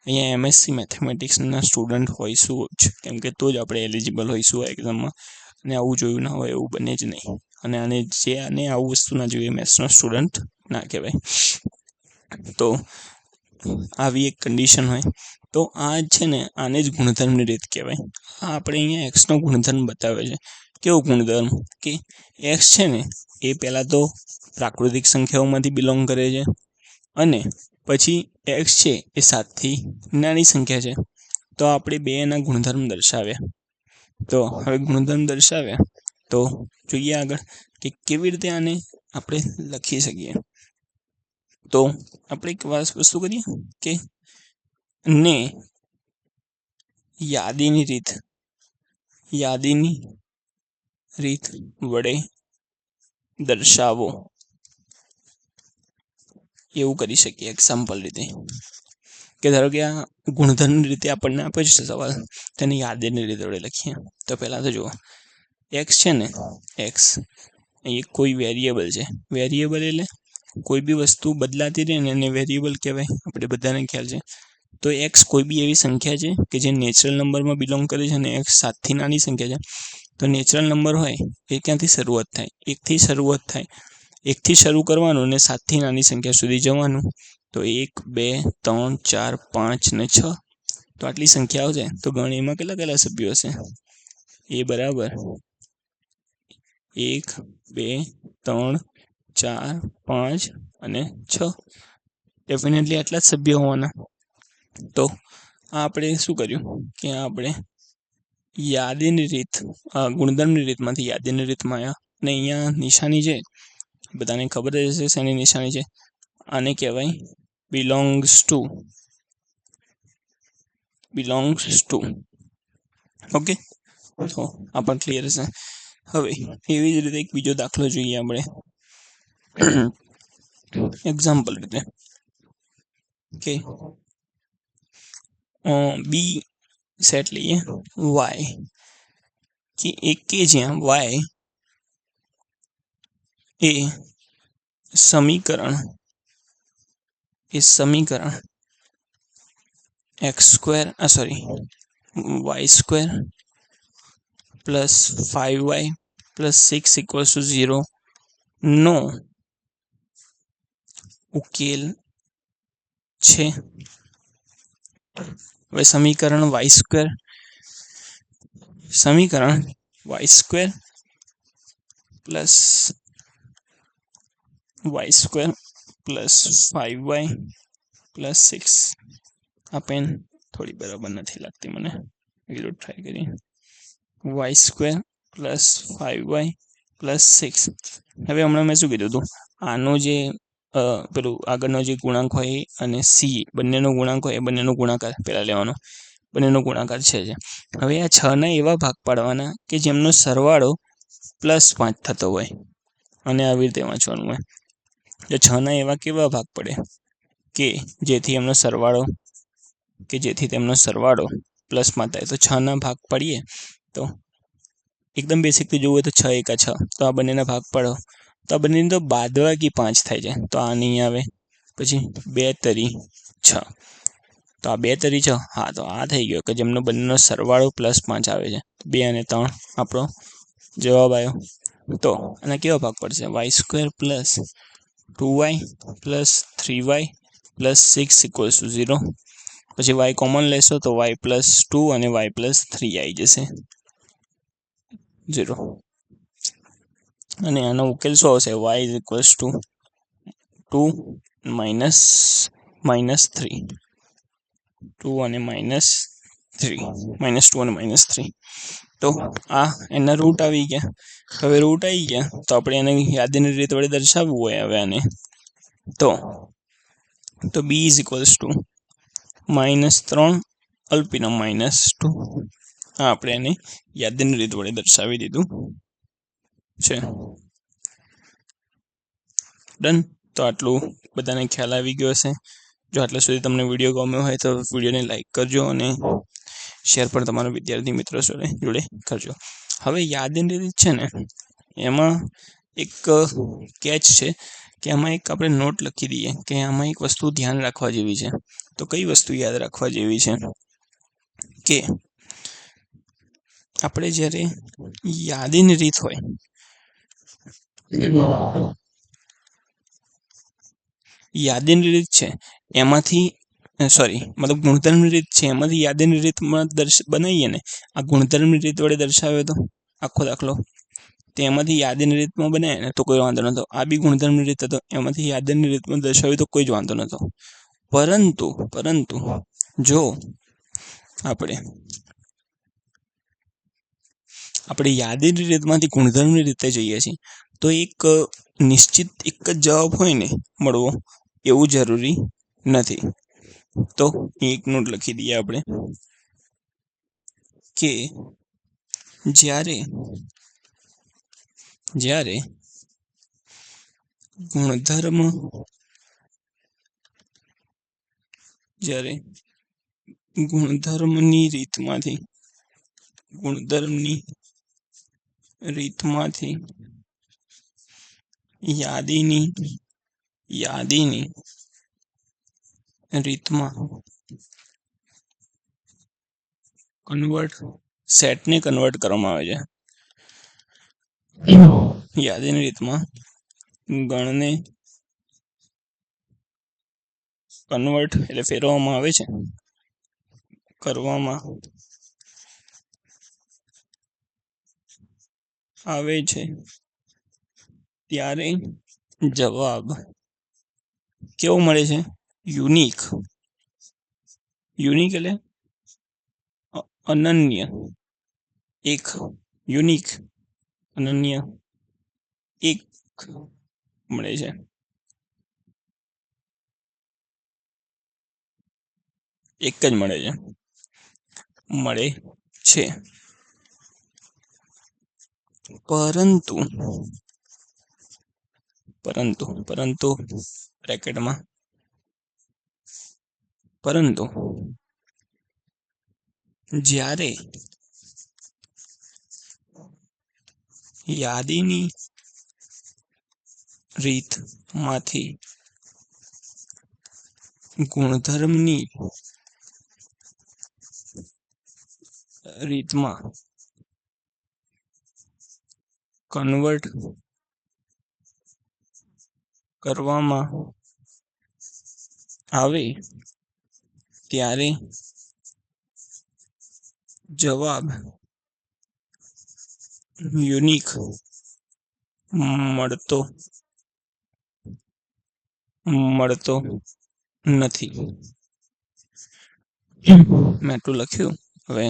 અહીંયા MSc મેથેમેટિક્સના સ્ટુડન્ટ હોઈશું જ, કેમ કે તો જ આપણે એલિજિબલ હોઈશું આ એક્ઝામમાં. અને આવું જોયું ના હોય એવું બને જ નહીં. અને આને આવું વસ્તુ ના જોઈએ, મેથ્સનો સ્ટુડન્ટ ના કહેવાય. તો આવી એક કન્ડિશન હોય. તો આ છે ને આને જ ગુણધર્મની રીત કહેવાય. આ આપણે અહીંયા એક્સનો ગુણધર્મ બતાવે છે. કેવો ગુણધર્મ કે એક્સ છે ને એ પહેલાં તો પ્રાકૃતિક સંખ્યાઓમાંથી બિલોંગ કરે છે, અને પછી એક્સ છે એ 7થી નાની સંખ્યા છે. તો આપણે બે એના ગુણધર્મ દર્શાવ્યા. તો હવે ગુણધર્મ દર્શાવ્યા તો જોઈએ આગળ કે કેવી રીતે આને આપણે લખી શકીએ. તો આપણે એક વસ્તુ કરીએ કે ને યાદીની રીત વડે દર્શાવો, એવું કરી શકીએ. એક્ઝામ્પલ રીતે કે ધારો કે આ ગુણધર્મની રીતે આપણને આપે છે સવાલ, તેને યાદીની રીતે વડે લખીએ. તો પહેલાં તો જુઓ એક્સ છે ને, એક્સ એ કોઈ વેરિયેબલ છે. વેરિયેબલ એટલે કોઈ બી વસ્તુ બદલાતી રહે ને એને વેરિયેબલ કહેવાય, આપણે બધાને ખ્યાલ છે. તો એક્સ કોઈ બી એવી સંખ્યા છે કે જે નેચરલ નંબરમાં બિલોંગ કરે છે, અને એક્સ 7થી નાની સંખ્યા છે. તો નેચરલ નંબર હોય એ ક્યાંથી શરૂઆત થાય? 1થી શરૂઆત થાય. 1થી શરૂ કરવાનું અને 7થી નાની સંખ્યા સુધી જવાનું. તો 1, 2, 3, 4, 5 ને 6. તો આટલી સંખ્યા આવશે. તો ગણ એમાં કેટલા સભ્યો હશે? એ બરાબર 1, 2, 3, 4, 5 અને 6. ડેફિનેટલી આટલા જ સભ્યો હોવાના. તો આ આપણે શું કર્યું કે આપણે યાદીની રીત ગુણધર્મની રીતમાંથી યાદીની રીતમાં આવ્યા ને અહીંયા નિશાની છે બધાને ખબર જ હશે શેની નિશાની છે. આને કહેવાય બિલોંગ્સ ટુ. ઓકે, તો આ પણ ક્લિયર છે. હવે એવી જ રીતે એક બીજો દાખલો જોઈએ આપણે એક્ઝામ્પલ રીતે કે બી સેટ લઈએ વાય કે એક કે જ્યાં વાય એ સમીકરણ y² plus 5y plus 6 equals to 0 નો ઉકેલ છે. હવે સમીકરણ y² plus y² plus 5y plus 6. આ પેન થોડી બરાબર નથી લાગતી મને, વિરોધ ટ્રાય કરીએ. y² plus 5y plus 6. હવે હમણાં મેં શું કીધું હતું, આનો જે પેલું આગળનો જે ગુણાંક હોય અને સી બંનેનો ગુણાંક હોય એ બંનેનો ગુણાકાર પહેલાં લેવાનો, બંનેનો ગુણાકાર છે. હવે આ 6ના એવા ભાગ પાડવાના કે જેમનો સરવાળો +5 થતો હોય અને આવી રીતે વાંચવાનું હોય. તો 6ના એવા કેવા ભાગ પડે કે જેથી તેમનો સરવાળો +5 થાય. તો 6ના ભાગ પાડીએ તો એકદમ બેસિકથી જોવું હોય તો 6 એકા 6, તો આ બંનેના ભાગ પાડો તો આ બંનેની તો બાદબાકી 5 થાય છે, તો આ નહીં આવે. પછી 2 તરી 6, તો આ 2 તરી 6, હા તો આ થઈ ગયો કે જેમનો બંનેનો સરવાળો +5 આવે છે. 2 અને 3 આપણો જવાબ આવ્યો. તો આના કેવા ભાગ પડશે, y² plus 2y plus 3y plus 6 equals to 0. પછી y કોમન લેશો તો y પ્લસ 2 અને y પ્લસ 3 આવી જશે 0. અને આનો ઉકેલ શું આવશે, y is equals to 2 minus 3, 2 અને -3. તો આ એના રૂટ આવી ગયા. હવે રૂટ આવી ગયા તો આપણે એને યાદીની રીત વડે દર્શાવવું હોય હવે આને, તો b ઇઝ ઇક્વલ્સ ટુ -3 અલ્પવિરામ -2. આ આપણે એને યાદીની રીત વડે દર્શાવી દીધું છે. ડન. તો આટલું બધાને ખ્યાલ આવી ગયો હશે. જો આટલા સુધી તમને વિડીયો ગમ્યો હોય તો વિડીયોને લાઈક કરજો અને શેર પણ તમારા વિદ્યાર્થી મિત્રો જોડે કરજો. હવે યાદીની રીત છે ને, એમાં એક કેચ છે કે આમાં એક આપણે નોટ લખી દઈએ કે આમાં એક વસ્તુ ધ્યાન રાખવા જેવી છે. તો કઈ વસ્તુ યાદ રાખવા જેવી છે કે આપણે જ્યારે યાદીની રીત હોય, યાદીની રીત છે એમાંથી ગુણધર્મની રીત છે એમાંથી યાદીની રીતમાં બનાવીએ ને, આ ગુણધર્મની રીત વડે દર્શાવ્યો તો આખો દાખલો, તો એમાંથી યાદીની રીતમાં બનાવે ને તો કોઈ વાંધો નહોતો. આ બી ગુણધર્મની રીત હતો, એમાંથી યાદીની રીતમાં દર્શાવ્યું તો કોઈ જ વાંધો નહોતો. પરંતુ જો આપણે યાદીની રીતમાંથી ગુણધર્મની રીતે જઈએ છીએ તો એક નિશ્ચિત એક જ જવાબ હોય ને મળવો એવું જરૂરી નથી. તો એક નોટ લખી દઈએ આપણે કે જ્યારે ગુણધર્મની રીતમાંથી યાદીની રીતમાં સેટને કન્વર્ટ કરવામાં આવે છે. યાદીની રીતમાં ગણને કન્વર્ટ એટલે ફેરવવામાં આવે છે, ત્યારે જવાબ કેવો મળે છે, યુનિક એટલે અનન્ય એક યુનિક અનન્ય એક મળે છે. એક જ મળે છે. પરંતુ બ્રેકેટમાં પરંતુ જ્યારે યાદીની રીતમાંથી ગુણધર્મની રીતમાં કન્વર્ટ કરવામાં આવે ત્યારે જવાબ યુનિક મળતો નથી. મેં આટલું લખ્યું. હવે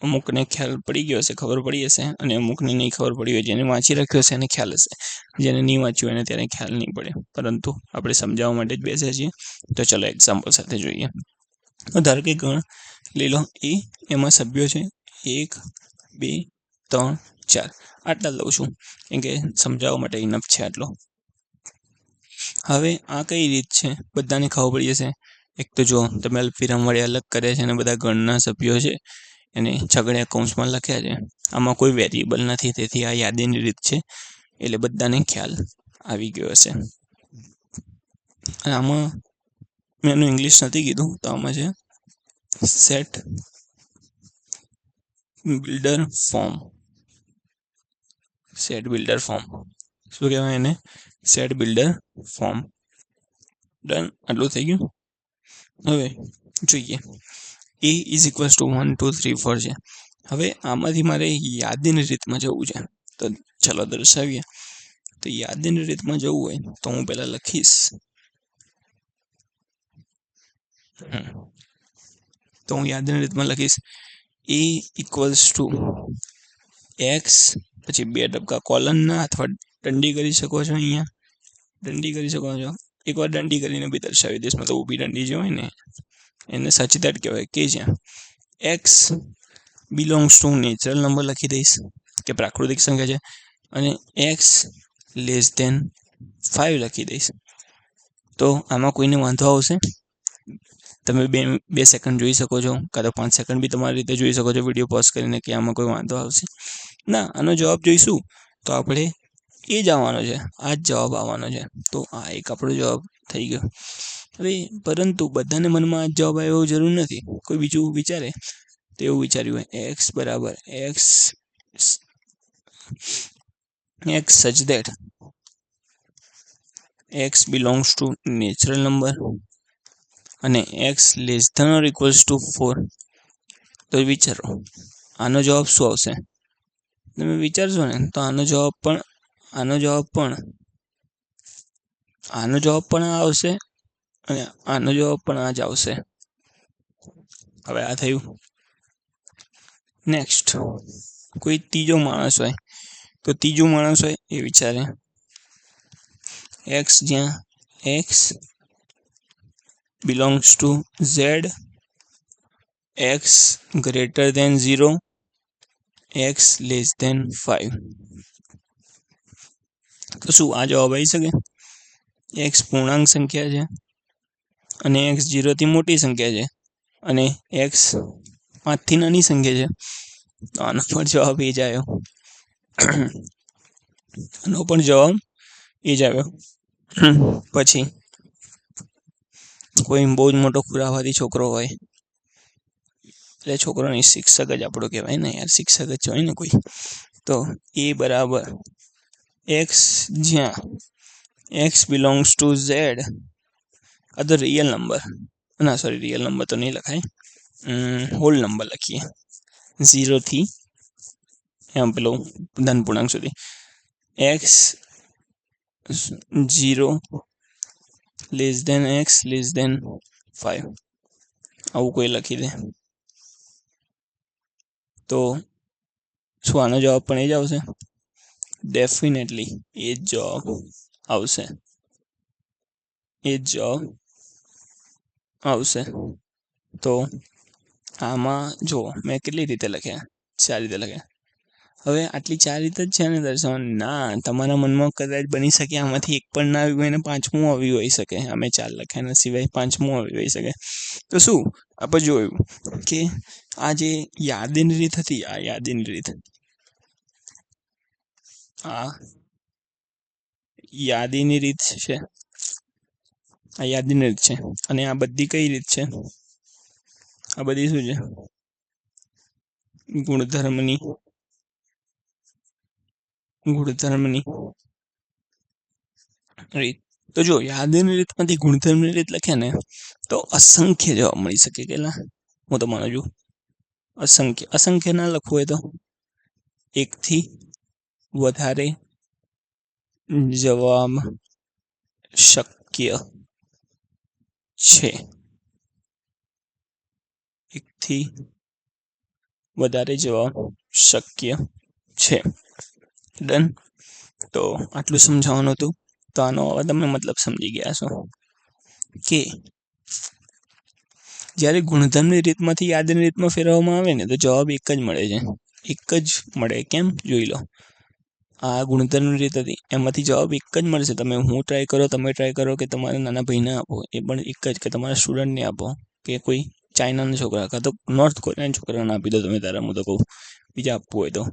અમુકને ખ્યાલ પડી ગયો હશે, ખબર પડી હશે, અને અમુકને નહીં ખબર પડી હોય. જેને વાંચી રાખ્યું હશે એને ખ્યાલ હશે, જેને નહીં વાંચ્યું હોય એને ત્યારે ખ્યાલ નહીં પડે. પરંતુ આપણે સમજાવવા માટે જ બેસ્યા છીએ. તો ચલો એક્ઝામ્પલ સાથે જોઈએ. ધારો કે ગણ લઈ લો એ, એમાં સભ્યો છે 1 2 3 4. આટલા લઉં છું કેમ કે સમજાવવા માટે ઇનફ છે આટલો. હવે આ કઈ રીત છે બધાને ખબર પડી જશે. એક તો જો તમે અલ્પવિરામ વડે અલગ કર્યા છે અને બધા ગણના સભ્યો છે એને છગડીયા કૌંસમાં લખ્યા છે. આમાં કોઈ વેરિયેબલ નથી, તેથી આ યાદીની રીત છે. એટલે બધાને ખ્યાલ આવી ગયો હશે. અને આમાં મેં એનું ઇંગ્લિશ નથી કીધું, તો આમાં છે સેટ બિલ્ડર ફોર્મ. શું કહેવાય એને? Set builder form. ડન. આટલું થઈ ગયું. હવે જોઈએ a ઇઝ ઇક્વલ્સ ટુ 1 2 3 4 છે. હવે આમાંથી મારે યાદીની રીતમાં જવું છે, તો ચલો દર્શાવીએ. તો યાદીની રીતમાં જવું હોય તો હું પહેલા લખીશ a ઇક્વલ્સ ટુ એક્સ, પછી 2 ટપકા કોલનના, અથવા દંડી કરી શકો છો. અહીંયા દંડી કરી શકો છો. એકવાર દંડી કરીને બી દર્શાવી દઈશ. મતલબ ઊભી દંડી જે હોય ને એને સચેતન કહેવાય. કે જ્યાં X belongs to natural number લખી દઈશ કે પ્રાકૃતિક સંખ્યા છે, અને એક્સ લેસ ધેન 5 લખી દઈશ. તો આમાં કોઈને વાંધો આવશે? તમે 2 સેકન્ડ જોઈ શકો છો, કાં તો 5 સેકન્ડ બી તમારી રીતે જોઈ શકો છો વિડીયો પોઝ કરીને, કે આમાં કોઈ વાંધો આવશે ના. આનો જવાબ જોઈશું તો આપણે એ જ આવવાનો છે, આ જ જવાબ આવવાનો છે. તો આ એક આપણો જવાબ થઈ ગયો. હવે પરંતુ બધાને મનમાં આ જવાબ આવ્યો એવું જરૂર નથી. કોઈ બીજું વિચારે તો એવું વિચાર્યું હોય એક્સ બરાબર x such that x belongs to natural number અને x less than or equals to 4. તો વિચારો આનો જવાબ શું આવશે? તમે વિચારશો ને તો આનો જવાબ પણ આવશે, અને આનો જવાબ પણ આ જ આવશે. હવે આ થયું. નેક્સ્ટ કોઈ ત્રીજો માણસ હોય એ વિચારે એક્સ, જ્યાં X belongs to Z, X greater than 0, X less than 5. તો શું આ જવાબ આવી શકે? એક્સ પૂર્ણાંક સંખ્યા છે અને એક્સ 0 થી મોટી સંખ્યા છે, અને એક્સ 5 થી નાની સંખ્યા છે. તો આનો પણ જવાબ એ જ આવ્યો. પછી કોઈ બહુ જ મોટો ખુરાફાતી છોકરો હોય, એટલે છોકરો નહીં, શિક્ષક જ આપણો કહેવાય ને યાર, શિક્ષક જ હોય ને કોઈ. તો એ બરાબર એક્સ, જ્યાં એક્સ બિલોંગ્સ ટુ ઝેડ, આ તો રિયલ નંબર, ના સોરી રિયલ નંબર તો નહીં લખાય, હોલ નંબર લખીએ 0 થી એમ પેલો ધન પૂર્ણાંક સુધી. X 0 less than X less than 5, આવું કોઈ લખી દે તો શું આનો જવાબ પણ એ જ આવશે? ડેફિનેટલી એ જ જવાબ આવશે, એ જ જવાબ આવશે. તો આમાં જો મેં કેટલી રીતે લખ્યા? 4 રીતે લખ્યા. હવે આટલી 4 રીત જ છે ને દર્શાવવાની? ના, તમારા મનમાં કદાચ બની શકે આમાંથી એક પણ ના આવી હોય ને પાંચમું આવી હોઈ શકે. અમે 4 લખ્યા એના સિવાય પાંચમું આવી હોઈ શકે. તો શું આપણે જોયું કે આ જે યાદીની રીત હતી, આ યાદીની રીત, આ યાદીની રીત છે, આ યાદીની રીત છે. અને આ બધી કઈ રીત છે? આ બધી શું છે? ગુણધર્મની રીત. તો જો યાદીની રીતમાંથી ગુણધર્મની રીત લખે ને તો અસંખ્ય જવાબ મળી શકે. કેટલા? હું તો માનું છું અસંખ્ય. અસંખ્ય ના લખવું હોય તો 1 થી વધારે જવાબ શક્ય છે. 1 થી વધારે જવાબ શક્ય છે. ડન. તો આટલું સમજાવવાનું હતું. તો આનો હવે તમે મતલબ સમજી ગયા છો કે જ્યારે ગુણધર્મની રીતમાંથી યાદીની રીતમાં ફેરવવામાં આવે ને તો જવાબ એક જ મળે છે. એક જ મળે. કેમ? જોઈ લો. આ ગુણધર્મની રીત હતી એમાંથી જવાબ એક જ મળશે. તમે હું ટ્રાય કરો, તમે ટ્રાય કરો કે તમારા નાના ભાઈને આપો, એ પણ એક જ, કે તમારા સ્ટુડન્ટને આપો, કે કોઈ ચાઇનાના છોકરા કાં તો નોર્થ કોરિયાના છોકરાને આપી દો તમે. તારા હું તો કહું બીજા આપવું હોય તો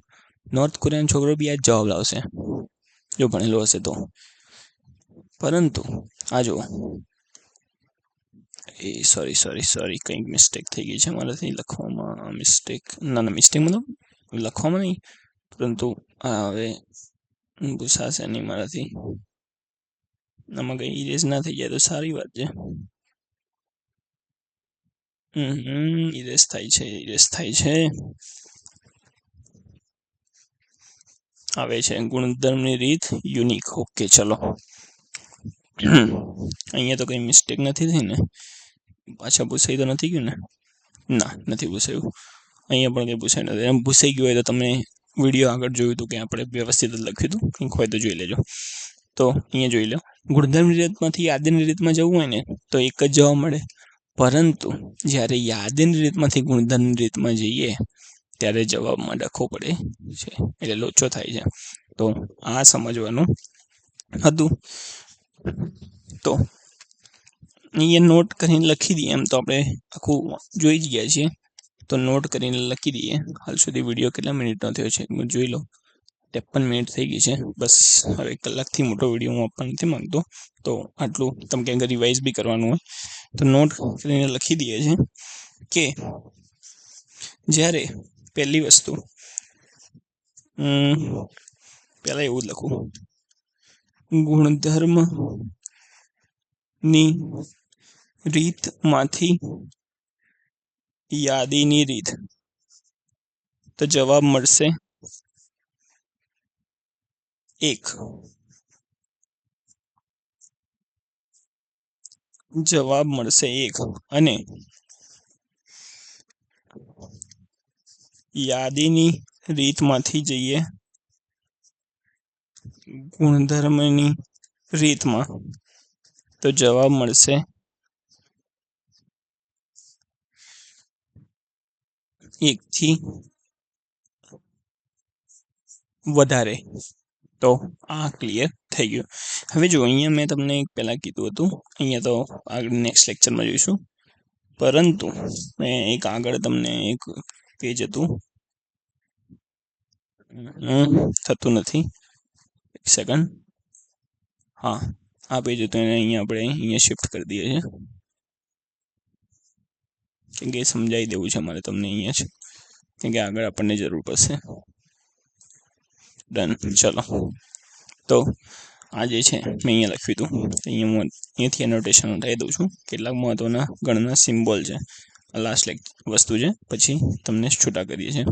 નોર્થ કોરિયાનો છોકરો બી આ જ જવાબ લાવશે જો ભણેલો હશે તો. પરંતુ આ જુઓ, એ સોરી કંઈક મિસ્ટેક થઈ ગઈ છે મારાથી લખવામાં. મિસ્ટેક મતલબ લખવામાં નહીં, પરંતુ હવે ભૂસાશે નહીં મારાથી. આમાં કંઈ ઇરેઝ ના થઈ જાય તો સારી વાત છે. ઇરેઝ થાય છે. આવે છે ગુણધર્મની રીત યુનિક. ઓકે, ચલો. અહીંયા તો કંઈ મિસ્ટેક નથી થઈ ને? પાછા ભૂસાઈ તો નથી ગયું ને? ના, નથી ભૂસાયું. અહીંયા પણ કંઈ ભૂસાઈ નથી. એમ ભૂસાઈ ગયું હોય તો તમે વિડીયો આગળ જોયું હતું કે આપણે વ્યવસ્થિત જ લખ્યું હતું. કંઈક હોય તો જોઈ લેજો. તો અહીંયા જોઈ લો, ગુણધર્મની રીતમાંથી યાદીની રીતમાં જવું હોય ને તો એક જ જવાબ મળે. પરંતુ જ્યારે યાદીની રીતમાંથી ગુણધર્મની રીતમાં જઈએ ત્યારે જવાબમાં ડખો પડે છે, એટલે લોચો થાય છે. તો આ સમજવાનું હતું. તો અહીંયા નોટ કરીને લખી દઈએ. એમ તો આપણે આખું જોઈ જ ગયા છીએ, તો નોટ કરીને લખી દઈએ. હાલ સુધી વિડીયો કેટલા મિનિટનો થયો છે જોઈ લો. 53 મિનિટ થઈ ગઈ છે. બસ હવે 1 કલાકથી મોટો વિડીયો હું આપવા નથી માંગતો. તો આટલું તમે ક્યાંક રિવાઇઝ બી કરવાનું હોય તો નોટ કરીને લખી દઈએ છીએ કે જ્યારે પહેલી વસ્તુ, પહેલાં એવું જ લખું, ગુણધર્મની રીતમાંથી યાદીની રીત, તો જવાબ મળશે 1. જવાબ મળશે 1. અને યાદીની રીતમાંથી જઈએ ગુણધર્મની રીતમાં તો જવાબ મળશે 1 થી વધારે. તો આ ક્લિયર થઈ ગયું. હવે જો અહીંયા મેં તમને પહેલાં કીધું હતું, અહીંયા તો આગળ નેક્સ્ટ લેક્ચરમાં જોઈશું. પરંતુ મેં એક આગળ તમને એક પેજ હતું, થતું નથી, 1 સેકન્ડ. હા, આ પેજ હતું એને અહીંયા શિફ્ટ કરી દઈએ છીએ, કેમ કે સમજાવી દેવું છે મારે તમને અહીંયા જ, કેમ કે આગળ આપણને જરૂર પડશે. ડન. ચલો. તો આ જે છે મેં અહીંયા લખ્યું હતું, અહીંયા હું અહીંયાથી એનોટેશન ઉઠાવી દઉં છું. કેટલાક મહત્વના ગણના સિમ્બોલ છે. લાસ્ટ વસ્તુ છે, પછી તમને છૂટા કરીએ છીએ.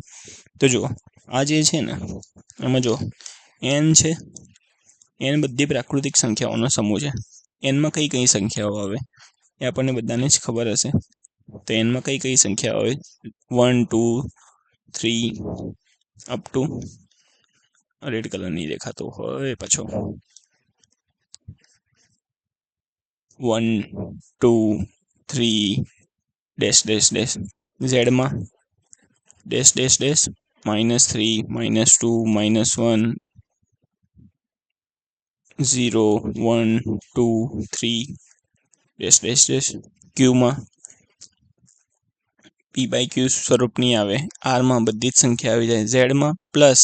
તો જુઓ, આ જે છે ને એમાં જો n છે, n બધી પ્રાકૃતિક સંખ્યાઓનો સમૂહ છે. એનમાં કઈ કઈ સંખ્યાઓ આવે એ આપણને બધાને જ ખબર હશે. તો એનમાં કઈ કઈ સંખ્યા આવે? 1 2 3 અપ ટુ રેડ કલર નહીં દેખાતો હોય પાછો 1 2 3 ડેશ ડેશ ડેશ ઝેડમાં dash dash dash -3 -2 -1 0 1 2 3 dash dash dash ક્યુમાં પી બાય ક્યુ સ્વરૂપની આવે આરમાં બધી જ સંખ્યા આવી જાય ઝેડમાં પ્લસ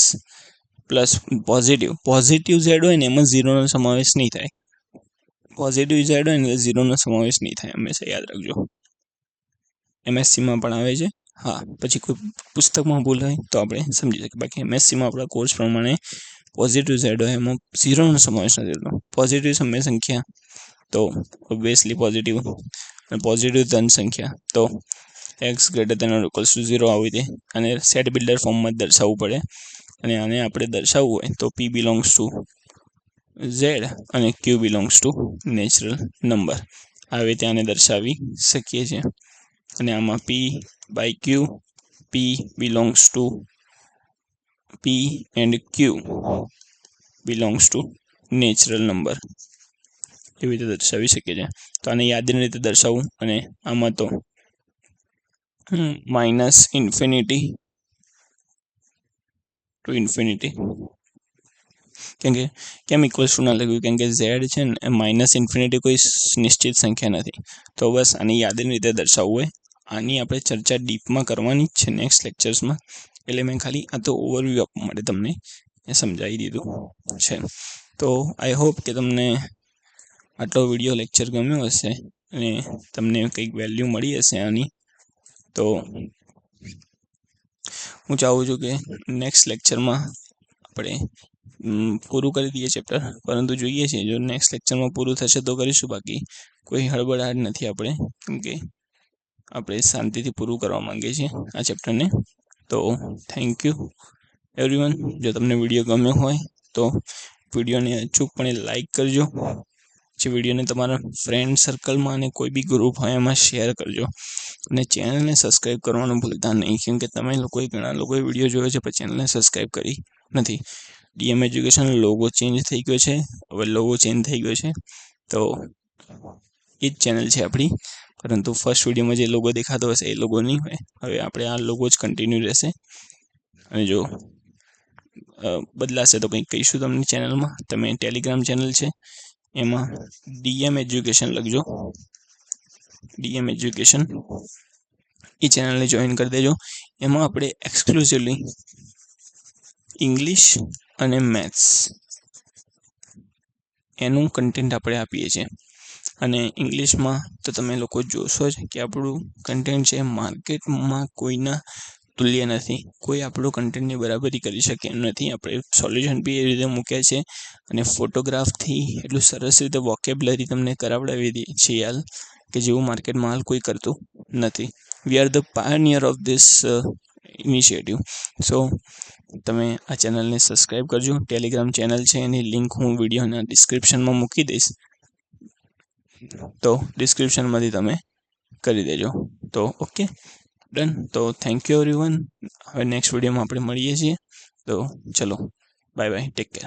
પોઝિટિવ ઝેડ હોય ને એમાં ઝીરોનો સમાવેશ નહીં થાય પોઝિટિવ ઝેડ હોય ને એટલે ઝીરોનો સમાવેશ નહીં થાય હંમેશા યાદ રાખજો એમએસસીમાં પણ આવે છે હા પછી કોઈ પુસ્તકમાં ભૂલ હોય તો આપણે સમજી શકીએ બાકી એમએસસીમાં આપણા કોર્સ પ્રમાણે પોઝિટિવ ઝેડ હોય એમાં ઝીરોનો સમાવેશ નથી થતો પોઝિટિવ સમય સંખ્યા તો ઓબ્વિયસલી પોઝિટિવ ધન સંખ્યા તો એક્સ ગ્રેટર દેન ઓર ઇક્વલ્સ ટુ 0 આવી દે અને સેટ બિલ્ડર ફોર્મમાં દર્શાવવું પડે અને આને આપણે દર્શાવવું હોય તો પી બિલોંગ્સ ટુ ઝેડ અને Q belongs to natural number આવી રીતે આને દર્શાવી શકીએ છીએ અને આમાં P by Q P belongs to P and Q belongs to natural number એવી રીતે દર્શાવી શકીએ છીએ તો આને યાદની રીતે દર્શાવવું અને આમાં તો માઇનસ ઇન્ફિનિટી ટુ ઇન્ફિનિટી કેમ ઇક્વલ્સ ટુ ના લખ્યું કેમ કે ઝેડ છે ને માઇનસ ઇન્ફિનિટી કોઈ નિશ્ચિત સંખ્યા નથી તો બસ આની યાદની રીતે દર્શાવવું હોય આની આપણે ચર્ચા ડીપમાં કરવાની જ છે નેક્સ્ટ લેક્ચર્સમાં એટલે મેં ખાલી આ તો ઓવરવ્યૂ આપવા માટે તમને સમજાવી દીધું છે તો આઈ હોપ કે તમને આટલો વિડીયો લેક્ચર ગમ્યો હશે અને તમને કંઈક વેલ્યુ મળી હશે આની તો હું ચાહું છું કે નેક્સ્ટ લેક્ચરમાં આપણે પૂરું કરી દઈએ ચેપ્ટર પરંતુ જોઈએ છીએ જો નેક્સ્ટ લેક્ચરમાં પૂરું થશે તો કરીશું બાકી કોઈ હળબડાટ નથી આપણે કેમકે આપણે શાંતિથી પૂરું કરવા માંગીએ છીએ આ ચેપ્ટરને તો થેન્ક યુ એવરીવન જો તમને વિડીયો ગમ્યો હોય તો વિડીયોને અચૂકપણે લાઈક કરજો જે વિડીયોને તમારા ફ્રેન્ડ સર્કલમાં અને કોઈ બી ગ્રુપ હોય એમાં શેર કરજો અને ચેનલને સબસ્ક્રાઈબ કરવાનું ભૂલતા નહીં કેમ કે તમે લોકોએ ઘણા લોકોએ વિડીયો જોયો છે પણ ચેનલને સબસ્ક્રાઈબ કરી નથી ડીએમ એજ્યુકેશન લોગો ચેન્જ થઈ ગયો છે હવે લોગો ચેન્જ થઈ ગયો છે તો એ જ ચેનલ છે આપણી પરંતુ ફર્સ્ટ વિડીયોમાં જે લોગો દેખાતો હશે એ લોગો નહીં હોય હવે આપણે આ લોગો જ કન્ટિન્યુ રહેશે અને જો બદલાશે તો કંઈક કહીશું તમને ચેનલમાં તમે ટેલિગ્રામ ચેનલ છે એમાં ડીએમ એજ્યુકેશન લખજો ડીએમ એજ્યુકેશન એ ચેનલને જોઈન કરી દેજો એમાં આપણે એક્સક્લુઝિવલી ઇંગ્લિશ અને મેથ્સ એનું કન્ટેન્ટ આપણે આપીએ છીએ અને ઇંગ્લિશમાં તો તમે લોકો જોશો જ કે આપણું કન્ટેન્ટ છે માર્કેટમાં કોઈના તુલ્ય નથી કોઈ આપણું કન્ટેન્ટની બરાબરી કરી શકે એમ નથી આપણે સોલ્યુશન બી એ રીતે મૂક્યા છે અને ફોટોગ્રાફથી એટલું સરસ રીતે વોકેબ્યુલરી તમને કરાવડાવી દઈએ છીએ હાલ કે જેવું માર્કેટમાં હાલ કોઈ કરતું નથી we are the pioneer of this initiative so તમે આ ચેનલને સબસ્ક્રાઈબ કરજો ટેલિગ્રામ ચેનલ છે એની લિંક હું વિડીયોના ડિસ્ક્રિપ્શનમાં મૂકી દઈશ તો ડિસ્ક્રિપ્શનમાંથી તમે કરી દેજો તો ઓકે ડન તો થેન્ક યુ એવરીવન હવે નેક્સ્ટ વિડીયોમાં આપણે મળીએ છીએ તો ચલો બાય બાય ટેક કેર